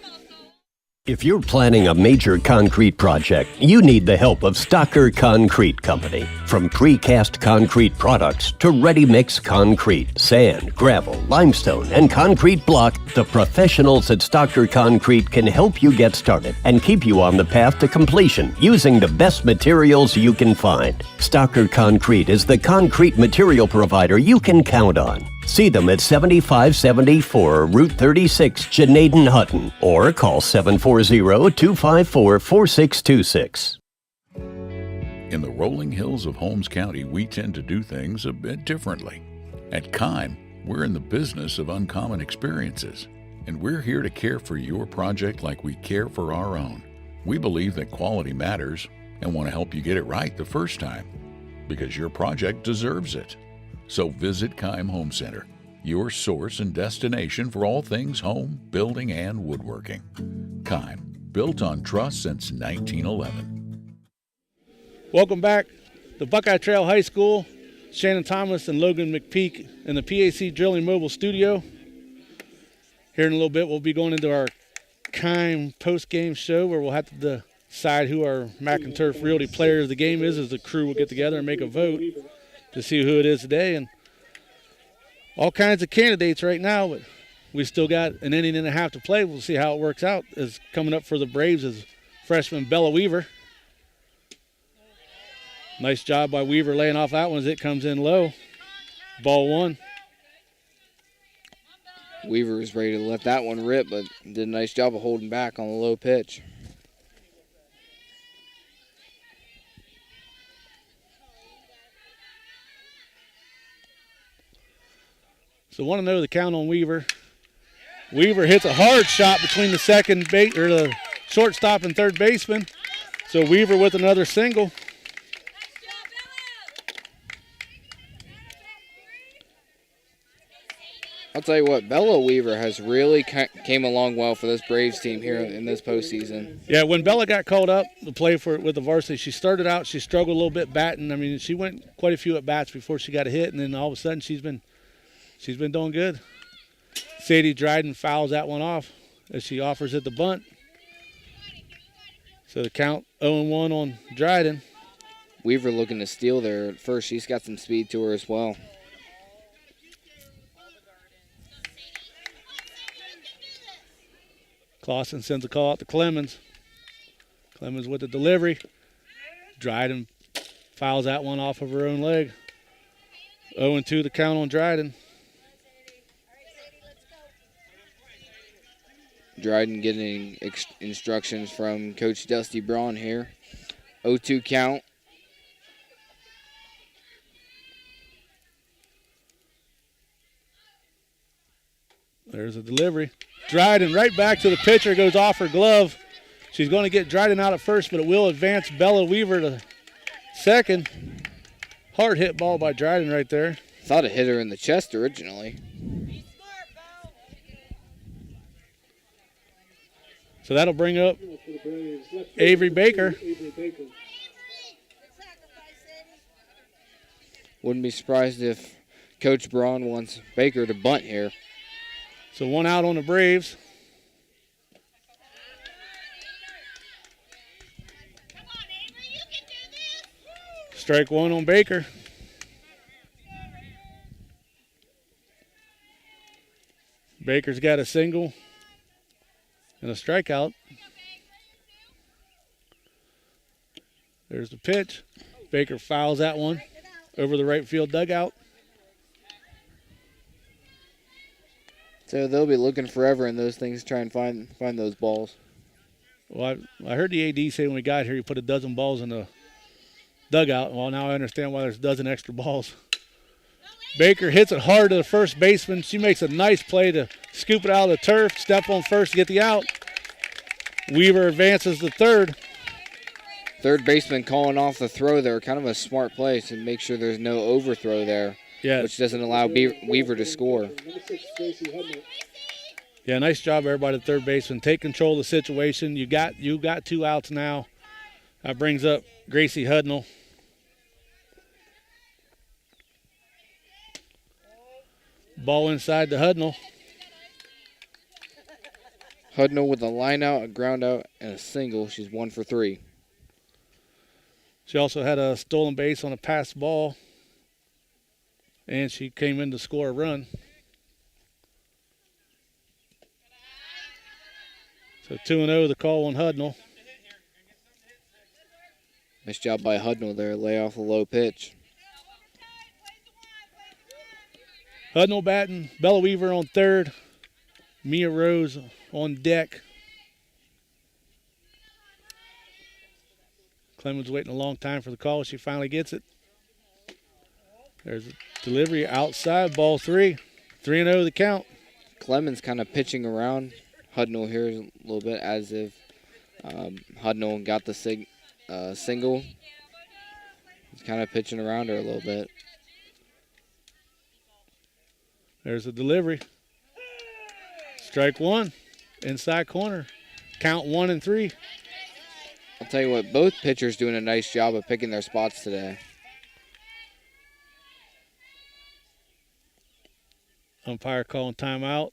If you're planning a major concrete project, you need the help of Stocker Concrete Company. From precast concrete products to ready-mix concrete, sand, gravel, limestone, and concrete block, the professionals at Stocker Concrete can help you get started and keep you on the path to completion using the best materials you can find. Stocker Concrete is the concrete material provider you can count on. See them at 7574 Route 36, Janaden-Hutton, or call 740-254-4626. In the rolling hills of Holmes County, we tend to do things a bit differently. At Kime, we're in the business of uncommon experiences, and we're here to care for your project like we care for our own. We believe that quality matters and want to help you get it right the first time, because your project deserves it. So visit Kime Home Center, your source and destination for all things home, building, and woodworking. Kime, built on trust since 1911. Welcome back to Buckeye Trail High School. Shannon Thomas and Logan McPeek in the PAC Drilling Mobile Studio. Here in a little bit, we'll be going into our Kime post-game show where we'll have to decide who our McInturf Realty Player of the Game is, as the crew will get together and make a vote to see who it is today. And all kinds of candidates right now, but we still got an inning and a half to play. We'll see how it works out. Is coming up for the Braves is freshman Bella Weaver. Nice job by Weaver laying off that one as it comes in low. Ball 1. Weaver was ready to let that one rip, but did a nice job of holding back on the low pitch. So want to know the count on Weaver. Weaver hits a hard shot between the second base or the shortstop and third baseman. So Weaver with another single. I'll tell you what, Bella Weaver has really came along well for this Braves team here in this postseason. Yeah, when Bella got called up to play with the varsity, she started out, she struggled a little bit batting. I mean, she went quite a few at bats before she got a hit, and then all of a sudden she's been doing good. Sadie Dryden fouls that one off as she offers it the bunt. So the count 0-1 on Dryden. Weaver looking to steal there at first. She's got some speed to her as well. Claxon sends a call out to Clemens. Clemens with the delivery. Dryden fouls that one off of her own leg. 0-2 the count on Dryden. Dryden getting instructions from Coach Dusty Braun here. 0-2 count. There's a delivery. Dryden right back to the pitcher, goes off her glove. She's going to get Dryden out at first, but it will advance Bella Weaver to second. Hard hit ball by Dryden right there. Thought it hit her in the chest originally. So that'll bring up Avery Baker. Wouldn't be surprised if Coach Braun wants Baker to bunt here. So one out on the Braves. Strike one on Baker. Baker's got a single and a strikeout. There's the pitch. Baker fouls that one over the right field dugout. So they'll be looking forever in those things to try and find those balls. Well, I heard the AD say when we got here he put a dozen balls in the dugout. Well, now I understand why there's a dozen extra balls. Baker hits it hard to the first baseman. She makes a nice play to scoop it out of the turf, step on first, get the out. Weaver advances to third. Third baseman calling off the throw there. Kind of a smart play to make sure there's no overthrow there. Yes. Which doesn't allow Weaver to score. Yeah, nice job everybody at third baseman. Take control of the situation. You got 2 outs now. That brings up Gracie Hudnall. Ball inside to Hudnall. Hudnall with a line out, a ground out, and a single. She's 1 for 3. She also had a stolen base on a passed ball. And she came in to score a run. So 2-0 the call on Hudnall. Nice job by Hudnall there. Lay off a low pitch. Hudnall batting. Bella Weaver on third. Mia Rose on deck. Clemens waiting a long time for the call. She finally gets it. There's a delivery outside, ball 3. 3-0 the count. Clemens kind of pitching around Hudnall here a little bit as if Hudnall got the single. He's kind of pitching around her a little bit. There's a delivery. Strike one, inside corner. Count 1-3. I'll tell you what, both pitchers doing a nice job of picking their spots today. Umpire calling timeout.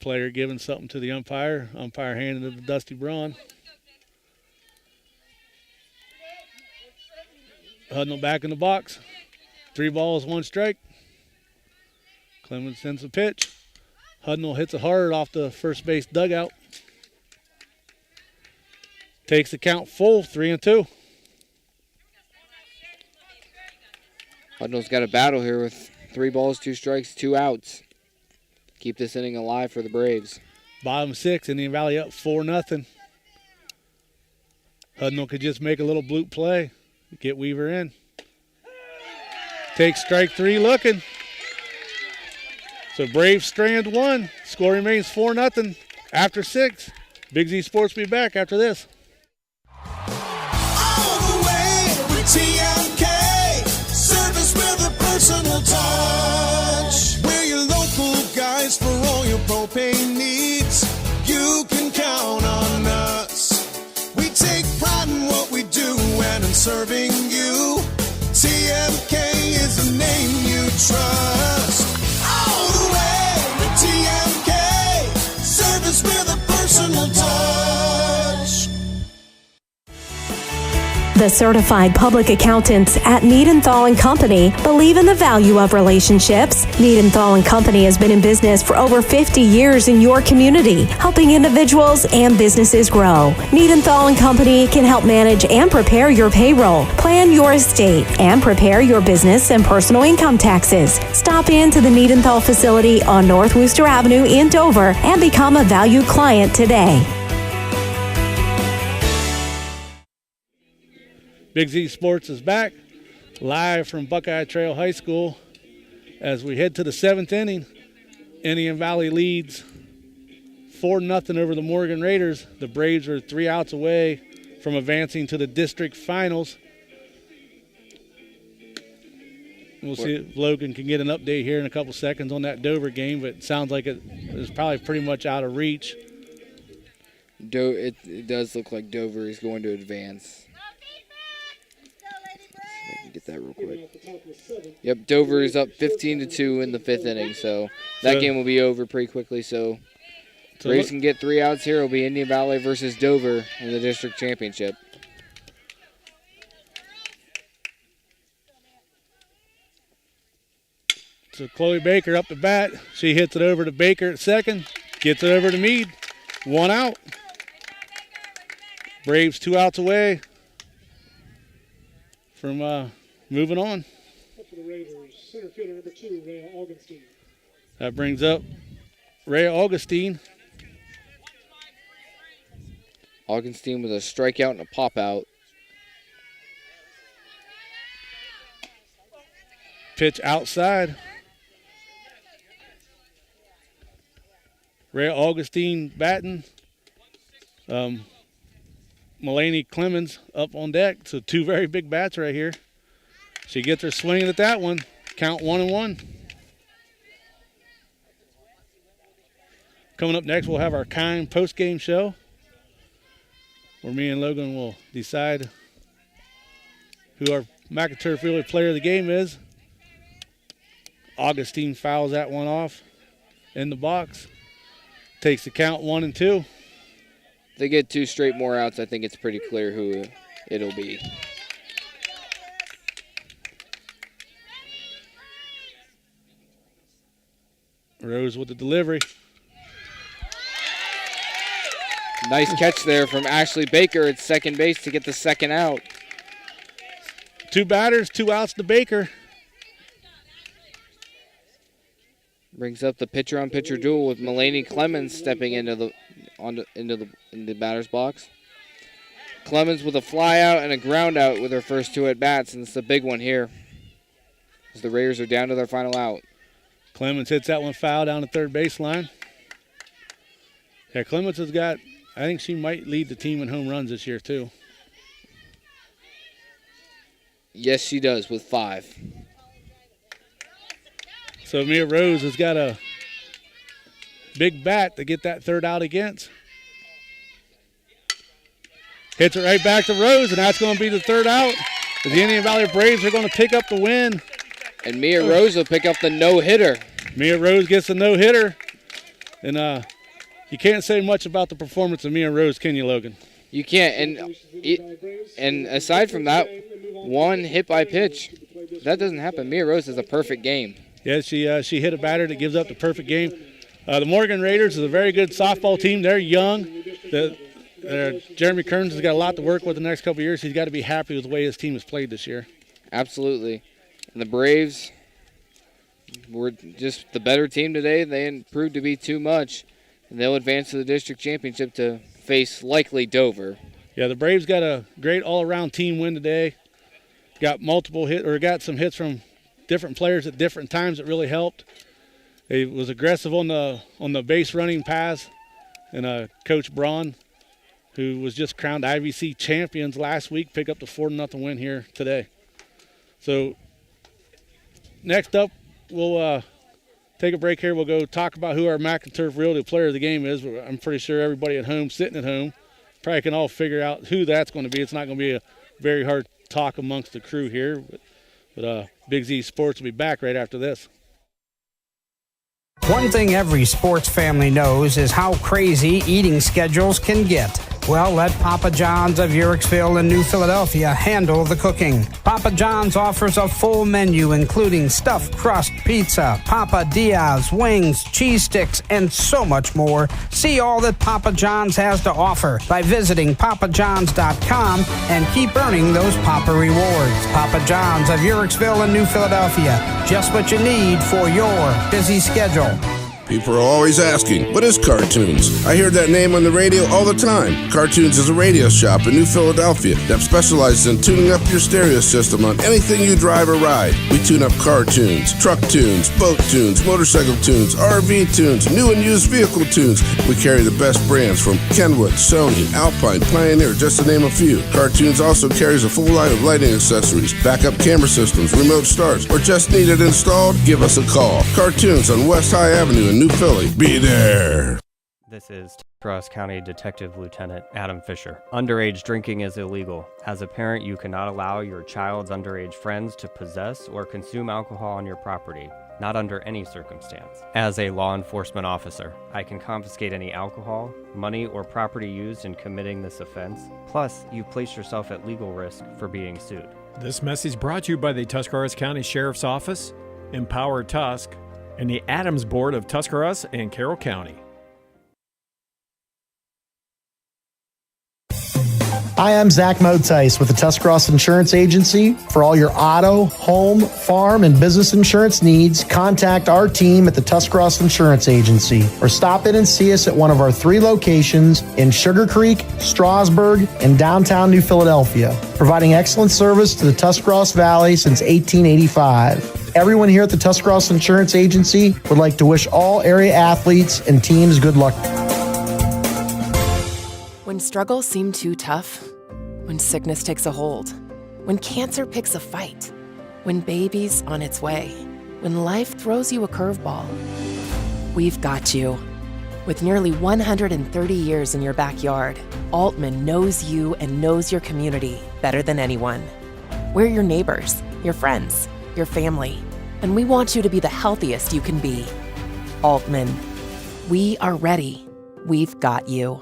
Player giving something to the umpire. Umpire handing it to Dusty Braun. Hudnall back in the box. 3 balls, 1 strike. Clemens sends a pitch. Hudnall hits it hard off the first base dugout. Takes the count full, 3-2. Hudnall's got a battle here with 3 balls, 2 strikes, 2 outs. Keep this inning alive for the Braves. Bottom 6, Indian Valley up 4-0. Hudnall could just make a little bloop play, get Weaver in. Takes strike 3 looking. So Braves strand 1. Score remains 4-0. after 6. Big Z Sports will be back after this. All the way with TMK, service with a personal touch. We're your local guys for all your propane needs. You can count on us. We take pride in what we do and in serving you. TMK is a name you trust. All the way with TMK, service with a personal touch. The certified public accountants at Niedenthal & Company believe in the value of relationships. Niedenthal & Company has been in business for over 50 years in your community, helping individuals and businesses grow. Niedenthal & Company can help manage and prepare your payroll, plan your estate, and prepare your business and personal income taxes. Stop in to the Niedenthal facility on North Worcester Avenue in Dover and become a valued client today. Big Z Sports is back, live from Buckeye Trail High School. As we head to the 7th inning, Indian Valley leads 4-0 over the Morgan Raiders. The Braves are 3 outs away from advancing to the district finals. We'll see if Logan can get an update here in a couple seconds on that Dover game, but it sounds like it is probably pretty much out of reach. It does look like Dover is going to advance. Get that real quick. Yep, Dover is up 15-2 in the 5th inning, so that game will be over pretty quickly. So Braves can get 3 outs here. It'll be Indian Valley versus Dover in the district championship. So Chloe Baker up to bat. She hits it over to Baker at second. Gets it over to Meade. 1 out. Braves 2 outs away from moving on. For the Raiders, center fielder number 2, Rhea Augustine. That brings up Rhea Augustine. Augustine with a strikeout and a pop out. Pitch outside. Rhea Augustine batting. Mulaney Clemens up on deck. So 2 very big bats right here. She gets her swinging at that one. Count 1-1. Coming up next, we'll have our kind post-game show where me and Logan will decide who our McIntyre Fielder player of the game is. Augustine fouls that one off in the box. Takes the count 1-2. If they get 2 straight more outs, I think it's pretty clear who it'll be. Rose with the delivery. Nice catch there from Ashley Baker at second base to get the 2nd out. 2 batters, 2 outs to Baker. Brings up the pitcher-on-pitcher duel with Mulaney Clemens stepping into the batter's box. Clemens with a fly out and a ground out with her first 2 at bats, and it's the big one here as the Raiders are down to their final out. Clemens hits that one foul down the third baseline. Yeah, Clemens has got, I think she might lead the team in home runs this year too. Yes, she does with 5. So Mia Rose has got a big bat to get that 3rd out against. Hits it right back to Rose, and that's going to be the 3rd out. The Indian Valley Braves are going to pick up the win. And Mia Rose will pick up the no-hitter. Mia Rose gets the no-hitter. And you can't say much about the performance of Mia Rose, can you, Logan? You can't. And aside from that, 1 hit by pitch, that doesn't happen. Mia Rose has a perfect game. Yeah, she hit a batter that gives up the perfect game. The Morgan Raiders is a very good softball team. They're young. Jeremy Kearns has got a lot to work with the next couple of years. He's got to be happy with the way his team has played this year. Absolutely. And the Braves were just the better team today. They proved to be too much. And they'll advance to the district championship to face likely Dover. Yeah, the Braves got a great all-around team win today. Got got some hits from different players at different times that really helped. They was aggressive on the base running pass. And Coach Braun, who was just crowned IVC champions last week, pick up the 4-0 win here today. So next up, we'll take a break here. We'll go talk about who our McInturf Realty Player of the Game is. I'm pretty sure everybody at home, sitting at home, probably can all figure out who that's going to be. It's not going to be a very hard talk amongst the crew here. But Big Z Sports will be back right after this. One thing every sports family knows is how crazy eating schedules can get. Well, let Papa John's of Uhrichsville and New Philadelphia handle the cooking. Papa John's offers a full menu including stuffed crust pizza, Papa Diaz, wings, cheese sticks, and so much more. See all that Papa John's has to offer by visiting papajohns.com and keep earning those Papa rewards. Papa John's of Uhrichsville and New Philadelphia. Just what you need for your busy schedule. People are always asking, what is Cartoons? I hear that name on the radio all the time. Cartoons is a radio shop in New Philadelphia that specializes in tuning up your stereo system on anything you drive or ride. We tune up car tunes, truck tunes, boat tunes, motorcycle tunes, RV tunes, new and used vehicle tunes. We carry the best brands from Kenwood, Sony, Alpine, Pioneer, just to name a few. Cartoons also carries a full line of lighting accessories, backup camera systems, remote starts, or just need it installed? Give us a call. Cartoons on West High Avenue in New Philly. Be there. This is Ross County Detective Lieutenant Adam Fisher. Underage drinking is illegal. As a parent, you cannot allow your child's underage friends to possess or consume alcohol on your property, not under any circumstance. As a law enforcement officer, I can confiscate any alcohol, money, or property used in committing this offense. Plus, you place yourself at legal risk for being sued. This message brought to you by the Tuscarawas County Sheriff's Office, Empower Tusk, and the Adams Board of Tuscarawas and Carroll County. Hi, I'm Zach Motice with the Tuscarawas Insurance Agency. For all your auto, home, farm, and business insurance needs, contact our team at the Tuscarawas Insurance Agency or stop in and see us at one of our 3 locations in Sugar Creek, Strasburg, and downtown New Philadelphia, providing excellent service to the Tuscarawas Valley since 1885. Everyone here at the Tuscarawas Insurance Agency would like to wish all area athletes and teams good luck. When struggles seem too tough, when sickness takes a hold, when cancer picks a fight, when baby's on its way, when life throws you a curveball, we've got you. With nearly 130 years in your backyard, Altman knows you and knows your community better than anyone. We're your neighbors, your friends, your family, and we want you to be the healthiest you can be. Altman, we are ready. We've got you.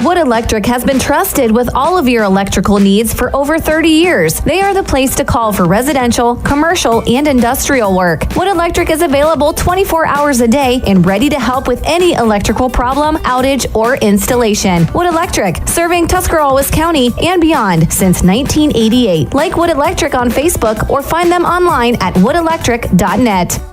Wood Electric has been trusted with all of your electrical needs for over 30 years. They are the place to call for residential, commercial, and industrial work. Wood Electric is available 24 hours a day and ready to help with any electrical problem, outage, or installation. Wood Electric, serving Tuscarawas County and beyond since 1988. Like Wood Electric on Facebook or find them online at woodelectric.net.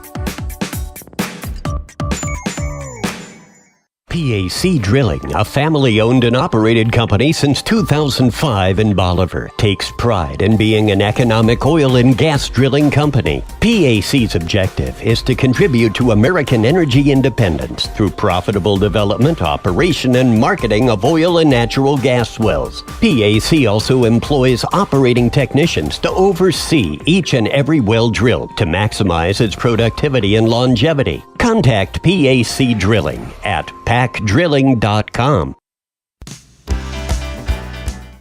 PAC Drilling, a family-owned and operated company since 2005 in Bolivar, takes pride in being an economic oil and gas drilling company. PAC's objective is to contribute to American energy independence through profitable development, operation, and marketing of oil and natural gas wells. PAC also employs operating technicians to oversee each and every well drilled to maximize its productivity and longevity. Contact PAC Drilling at pacdrilling.com.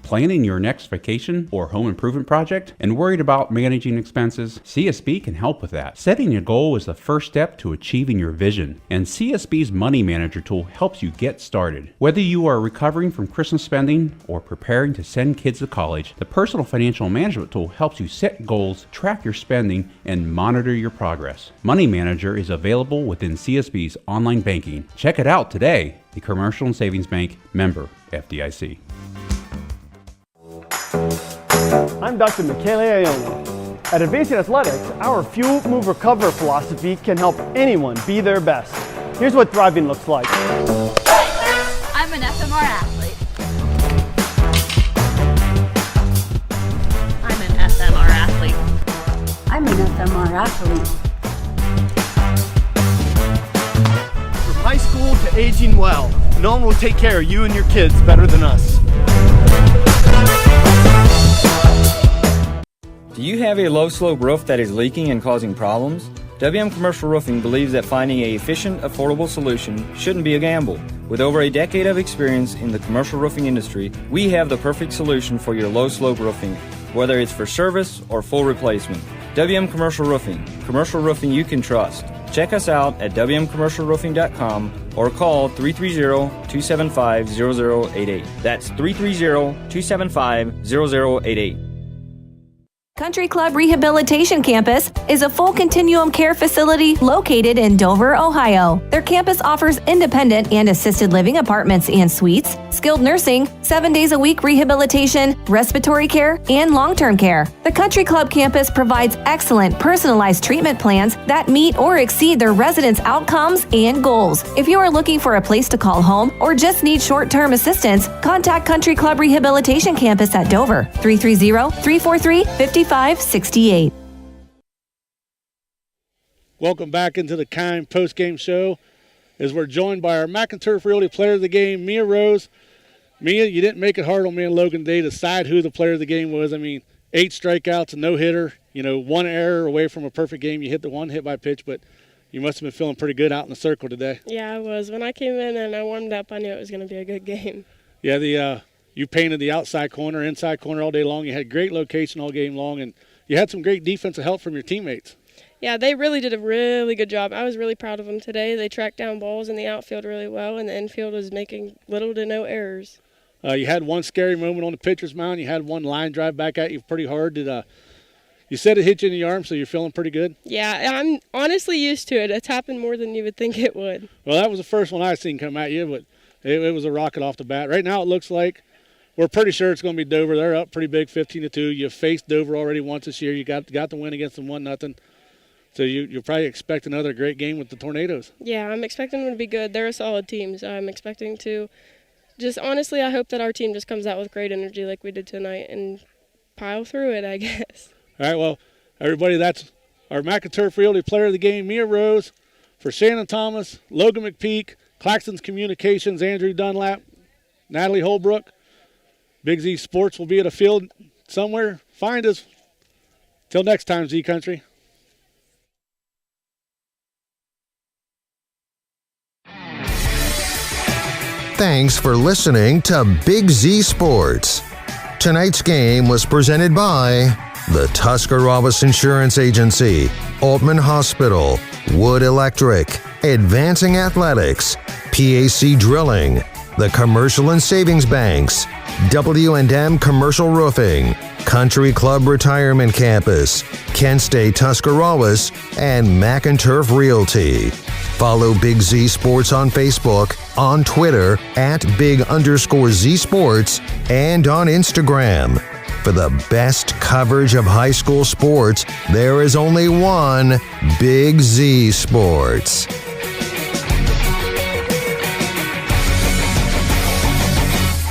Planning your next vacation or home improvement project and worried about managing expenses? CSB can help with that. Setting a goal is the first step to achieving your vision, and CSB's Money Manager tool helps you get started. Whether you are recovering from Christmas spending or preparing to send kids to college, the Personal Financial Management tool helps you set goals, track your spending, and monitor your progress. Money Manager is available within CSB's online banking. Check it out today. The Commercial and Savings Bank, member FDIC. I'm Dr. Michele Iona. At Advancing Athletics, our Fuel, Move, Recover philosophy can help anyone be their best. Here's what thriving looks like. I'm an FMR athlete. I'm an FMR athlete. I'm an FMR athlete. to aging well. No one will take care of you and your kids better than us. Do you have a low-slope roof that is leaking and causing problems? WM Commercial Roofing believes that finding an efficient, affordable solution shouldn't be a gamble. With over a decade of experience in the commercial roofing industry, we have the perfect solution for your low-slope roofing, whether it's for service or full replacement. WM Commercial Roofing you can trust. Check us out at wmcommercialroofing.com or call 330-275-0088. That's 330-275-0088. Country Club Rehabilitation Campus is a full continuum care facility located in Dover, Ohio. Their campus offers independent and assisted living apartments and suites, skilled nursing, 7 days a week rehabilitation, respiratory care, and long-term care. The Country Club campus provides excellent personalized treatment plans that meet or exceed their residents' outcomes and goals. If you are looking for a place to call home or just need short-term assistance, contact Country Club Rehabilitation Campus at Dover, 330-343-5568. Welcome back into the Kime post-game show as we're joined by our McInturf Realty Player of the Game, Mia Rose. Mia, you didn't make it hard on me and Logan today to decide who the player of the game was. I mean, 8 strikeouts, a no-hitter, 1 error away from a perfect game. You hit the 1 hit by pitch, but you must have been feeling pretty good out in the circle today. Yeah, I was. When I came in and I warmed up, I knew it was going to be a good game. Yeah, you painted the outside corner, inside corner all day long. You had great location all game long, and you had some great defensive help from your teammates. Yeah, they really did a really good job. I was really proud of them today. They tracked down balls in the outfield really well, and the infield was making little to no errors. You had one scary moment on the pitcher's mound. You had one line drive back at you pretty hard. You said it hit you in the arm, so you're feeling pretty good? Yeah, I'm honestly used to it. It's happened more than you would think it would. Well, that was the first one I've seen come at you, but it was a rocket off the bat. Right now it looks like we're pretty sure it's going to be Dover. They're up pretty big, 15-2. You've faced Dover already once this year. You got the win against them 1-0. So you'll probably expect another great game with the Tornadoes. Yeah, I'm expecting them to be good. They're a solid team, so I'm expecting to just honestly, I hope that our team just comes out with great energy like we did tonight and pile through it, I guess. All right, well, everybody, that's our McInturf Realty Player of the Game, Mia Rose. For Shannon Thomas, Logan McPeek, Claxon's Communications, Andrew Dunlap, Natalie Holbrook. Big Z Sports will be at a field somewhere. Find us. Till next time, Z Country. Thanks for listening to Big Z Sports. Tonight's game was presented by the Tuscarawas Insurance Agency, Altman Hospital, Wood Electric, Advancing Athletics, PAC Drilling, the Commercial and Savings Banks, W&M Commercial Roofing, Country Club Retirement Campus, Kent State Tuscarawas, and McInturf Realty. Follow Big Z Sports on Facebook, on Twitter @Big_Z Sports, and on Instagram. For the best coverage of high school sports, there is only one Big Z Sports.